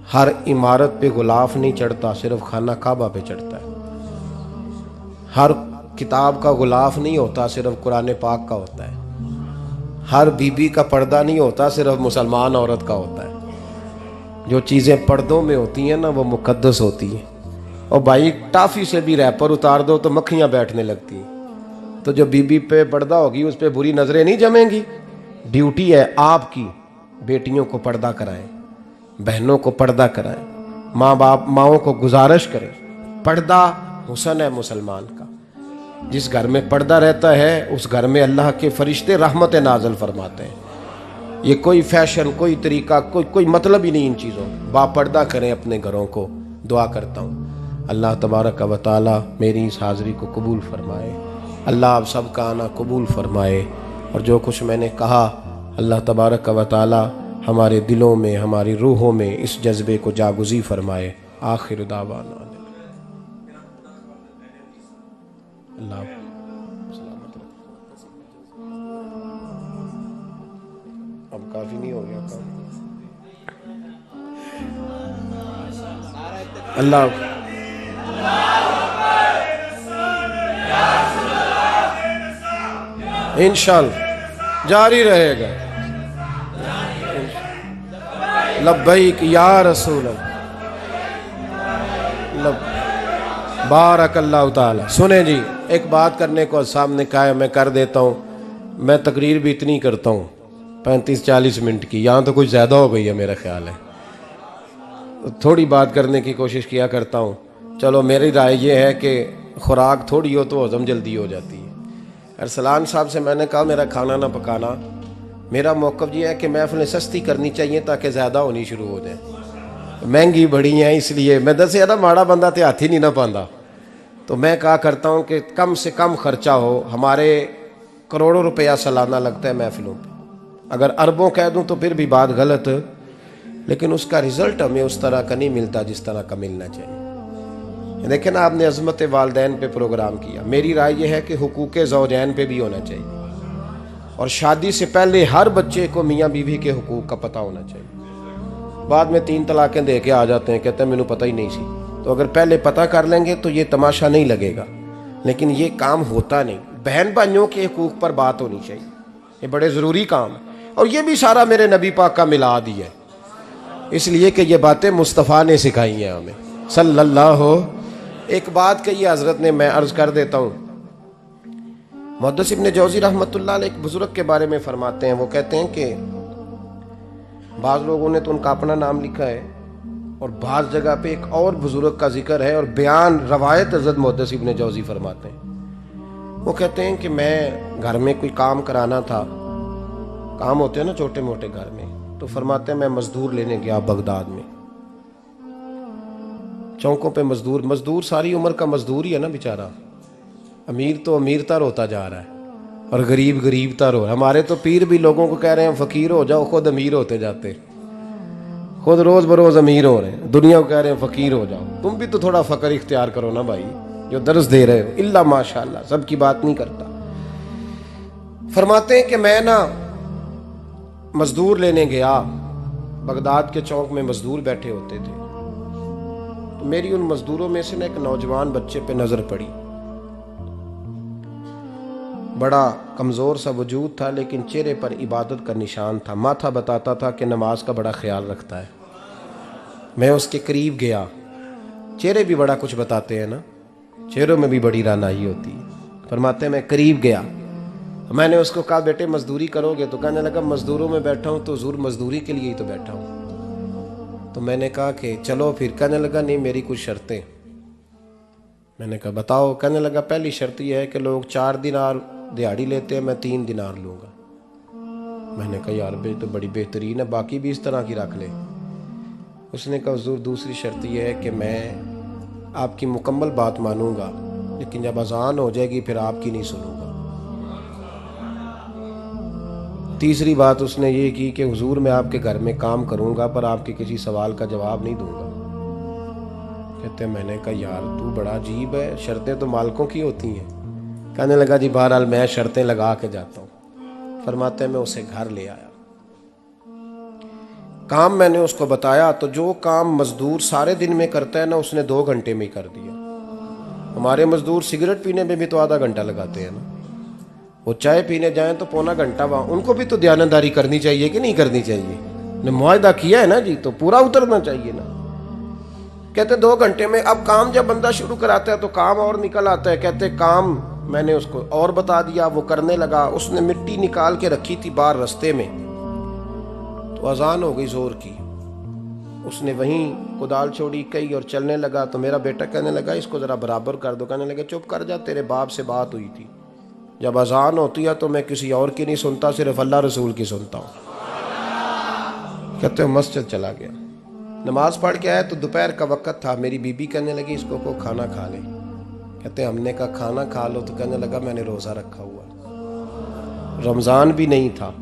हर इमारत पे गुलाफ नहीं चढ़ता, सिर्फ खाना काबा पे चढ़ता है। हर किताब का गुलाफ नहीं होता, सिर्फ कुरान पाक का होता है। हर बीबी का पर्दा नहीं होता, सिर्फ मुसलमान औरत का होता है। जो चीज़ें पर्दों में होती हैं ना, वो मुकद्दस होती हैं। और भाई टाफी से भी रैपर उतार दो तो मक्खियाँ बैठने लगती हैं। तो जो बीबी पे पर्दा होगी उस पर बुरी नज़रें नहीं जमेंगी। ड्यूटी है आपकी, बेटियों को पर्दा कराएं, बहनों को पर्दा कराएं, माँ बाप माओं को गुजारिश करें। पर्दा हुस्न है मुसलमान का। जिस घर में पर्दा रहता है उस घर में अल्लाह के फरिश्ते रहमत नाज़िल फरमाते हैं। ये कोई फैशन, कोई तरीका, कोई मतलब ही नहीं इन चीज़ों। बापर्दा करें अपने घरों को। दुआ करता हूँ अल्लाह तबारक व तआला मेरी इस हाज़िरी को कबूल फरमाए। अल्लाह आप सब का आना कबूल फरमाए। और जो कुछ मैंने कहा, अल्लाह तबारक व तआला हमारे दिलों में, हमारी रूहों में इस जज्बे को जागुज़ी फरमाए। आखिर दावाना अल्लाह सलामत रखे। अब काफ़ी नहीं हो गया काम? अल्लाह इंशाअल्लाह जारी रहेगा। लब्बैक या रसूल अल्लाह, बारक अल्लाह ताला। सुने जी, एक बात करने को सामने कहा है, मैं कर देता हूँ। मैं तकरीर भी इतनी करता हूँ 35-40 मिनट की, यहाँ तो कुछ ज़्यादा हो गई है मेरा ख्याल है। तो थोड़ी बात करने की कोशिश किया करता हूँ। चलो मेरी राय ये है कि खुराक थोड़ी हो तो हज़म जल्दी हो जाती है। अरसलान साहब से मैंने कहा मेरा खाना ना पकाना। मेरा मौक़िफ़ ये है कि महफ़िलें सस्ती करनी चाहिए ताकि ज़्यादा होनी शुरू हो जाए। महंगी बड़ी हैं, इसलिए मैं दस ज़्यादा माड़ा बंदा तो हाथ ही नहीं ना पाता। तो मैं कहा करता हूँ कि कम से कम खर्चा हो। हमारे करोड़ों रुपया सालाना लगता है महफिलों पे। अगर अरबों कह दूँ तो फिर भी बात गलत लेकिन उसका रिजल्ट हमें उस तरह का नहीं मिलता जिस तरह का मिलना चाहिए। देखें ना, आपने अज़मत वालिदैन पे प्रोग्राम किया। मेरी राय यह है कि हुकूक ज़ौजैन पे भी होना चाहिए, और शादी से पहले हर बच्चे को मियाँ बीवी के हुकूक का पता होना चाहिए। बाद में 3 तलाक़ें दे के आ जाते हैं, कहते हैं मैंने पता ही नहीं सी। तो अगर पहले पता कर लेंगे तो ये तमाशा नहीं लगेगा, लेकिन ये काम होता नहीं। बहन भाइयों के हुकूक पर बात होनी चाहिए, ये बड़े ज़रूरी काम है। और ये भी सारा मेरे नबी पाक का मिलाद ही है, इसलिए कि ये बातें मुस्तफ़ा ने सिखाई हैं हमें सल्लल्लाहु। एक बात कही हज़रत ने, मैं अर्ज़ कर देता हूँ। मुहद्दिस इब्न जौज़ी रहमतुल्लाह अलैह एक बुज़ुर्ग के बारे में फरमाते हैं, वो कहते हैं कि बाज़ लोगों ने तो उनका अपना नाम लिखा है, और बाज़ जगह पे एक और बुज़ुर्ग का जिक्र है, और बयान रवायत हज़रत मुहद्दिस इब्न जौज़ी फरमाते हैं। वो कहते हैं कि मैं घर में कोई काम कराना था, काम होते हैं ना छोटे मोटे घर में, तो फरमाते हैं मैं मजदूर लेने गया बगदाद में। चौकों पे मजदूर सारी उम्र का मजदूर ही है ना बेचारा। अमीर तो अमीरतर होता जा रहा है और गरीब गरीबतर हो। हमारे तो पीर भी लोगों को कह रहे हैं फ़कीर हो जाओ, खुद अमीर होते जाते, खुद रोज़ बरोज़ अमीर हो रहे हैं। दुनिया को कह रहे हैं फ़कीर हो जाओ। तुम भी तो थोड़ा फ़क्र इख्तियार करो ना भाई, जो दर्स दे रहे हो। इल्ला माशाअल्लाह, सबकी बात नहीं करता। फरमाते हैं कि मैं ना मजदूर लेने गया, बगदाद के चौक में मजदूर बैठे होते थे। तो मेरी उन मजदूरों में से ना एक नौजवान बच्चे पे नजर पड़ी। बड़ा कमजोर सा वजूद था, लेकिन चेहरे पर इबादत का निशान था। माथा बताता था कि नमाज का बड़ा ख्याल रखता है। मैं उसके करीब गया। चेहरे भी बड़ा कुछ बताते हैं ना, चेहरों में भी बड़ी रानाई होती है। फरमाते हैं मैं करीब गया, मैंने उसको कहा बेटे मजदूरी करोगे? तो कहने लगा मजदूरों में बैठा हूँ तो हुजूर मजदूरी के लिए ही तो बैठा हूँ। तो मैंने कहा कि चलो फिर। कहने लगा नहीं मेरी कुछ शर्तें। मैंने कहा बताओ? कहने लगा पहली शर्त यह है कि लोग 4 दिनार दिहाड़ी लेते हैं, मैं 3 दिनार लूँगा। मैंने कहा यार भाई तो बड़ी बेहतरीन है, बाकी भी इस तरह की रख ले। उसने कहा हुजूर दूसरी शर्त यह है कि मैं आपकी मुकम्मल बात मानूंगा, लेकिन जब अजान हो जाएगी फिर आपकी नहीं सुनूंगा। तीसरी बात उसने ये की कि हुजूर मैं आपके घर में काम करूंगा पर आपके किसी सवाल का जवाब नहीं दूंगा। कहते मैंने कहा यार तू बड़ा अजीब है, शर्तें तो मालिकों की होती हैं। कहने लगा जी बहरहाल मैं शर्तें लगा के जाता हूँ। फरमाते मैं उसे घर ले आया, काम मैंने उसको बताया तो जो काम मजदूर सारे दिन में करता है ना उसने 2 घंटे में ही कर दिया। हमारे मजदूर सिगरेट पीने में भी तो आधा घंटा लगाते हैं ना, वो चाय पीने जाएं तो पौना घंटा। वहाँ उनको भी तो दयानतदारी करनी चाहिए कि नहीं करनी चाहिए? ने मुआहदा किया है ना जी, तो पूरा उतरना चाहिए ना। कहते 2 घंटे में। अब काम जब बंदा शुरू कराता है तो काम और निकल आता है। कहते काम मैंने उसको और बता दिया, वो करने लगा। उसने मिट्टी निकाल के रखी थी बाहर रास्ते में, तो अजान हो गई जोर की। उसने वहीं कुदाल छोड़ी कई और चलने लगा। तो मेरा बेटा कहने लगा इसको जरा बराबर कर दो। कहने लगे चुप कर जा, तेरे बाप से बात हुई थी, जब अजान होती है तो मैं किसी और की नहीं सुनता, सिर्फ अल्लाह रसूल की सुनता हूँ। कहते मस्जिद चला गया, नमाज पढ़ के आया तो दोपहर का वक्त था। मेरी बीबी कहने लगी इसको को खाना खा ले। कहते हमने कहा खाना खा लो, तो कहने लगा मैंने रोज़ा रखा हुआ, रमज़ान भी नहीं था,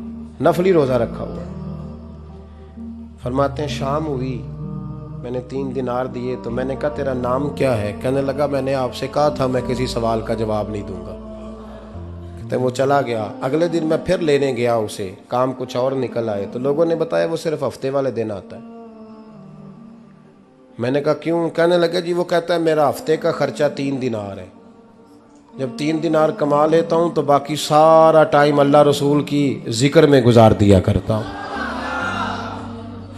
नफली रोज़ा रखा हुआ। फरमाते हैं शाम हुई, मैंने 3 दिनार दिए। तो मैंने कहा तेरा नाम क्या है? कहने लगा मैंने आपसे कहा था मैं किसी सवाल का जवाब नहीं दूंगा। कहते वो चला गया। अगले दिन मैं फिर लेने गया उसे, काम कुछ और निकल आए। तो लोगों ने बताया वो सिर्फ हफ्ते वाले दिन आता है। मैंने कहा क्यों? कहने लगे जी वो कहता है मेरा हफ्ते का खर्चा 3 दिनार है, जब 3 दिनार कमा लेता हूँ तो बाकी सारा टाइम अल्लाह रसूल की जिक्र में गुजार दिया करता हूँ।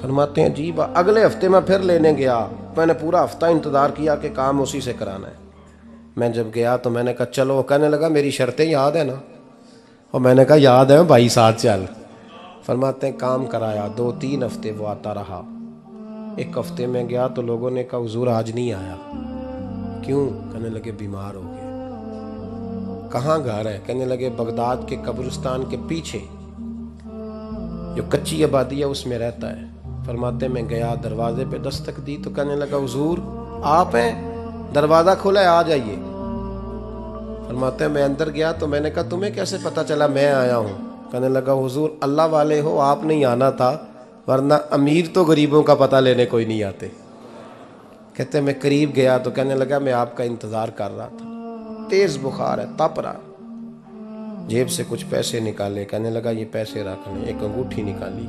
फरमाते हैं जी अगले हफ्ते मैं फिर लेने गया। मैंने पूरा हफ्ता इंतज़ार किया कि काम उसी से कराना है। मैं जब गया तो मैंने कहा चलो। कहने लगा मेरी शर्तें याद है ना? और मैंने कहा याद है भाई साथ चल। फरमाते हैं काम कराया, 2-3 हफ्ते वो आता रहा। 1 हफ्ते में गया तो लोगों ने कहा हुजूर आज नहीं आया। क्यों? कहने लगे बीमार हो गए। कहाँ घर है? कहने लगे बगदाद के कब्रिस्तान के पीछे जो कच्ची आबादी है उसमें रहता है। फरमाते मैं गया, दरवाजे पे दस्तक दी तो कहने लगा हुजूर आप हैं? दरवाज़ा खुला है, आ जाइए। फरमाते मैं अंदर गया तो मैंने कहा तुम्हें कैसे पता चला मैं आया हूँ? कहने लगा हुजूर अल्लाह वाले हो, आप नहीं आना था वरना अमीर तो गरीबों का पता लेने कोई नहीं आते। कहते मैं करीब गया तो कहने लगा मैं आपका इंतज़ार कर रहा था, तेज़ बुखार है, तप रहा। जेब से कुछ पैसे निकाले, कहने लगा ये पैसे रख लें। एक अंगूठी निकाली,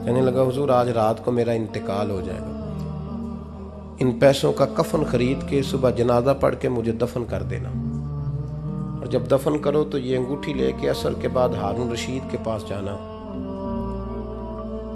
कहने लगा हुजूर आज रात को मेरा इंतकाल हो जाएगा, इन पैसों का कफन खरीद के सुबह जनाजा पढ़ के मुझे दफन कर देना, और जब दफन करो तो ये अंगूठी लेके असर के बाद हारून रशीद के पास जाना,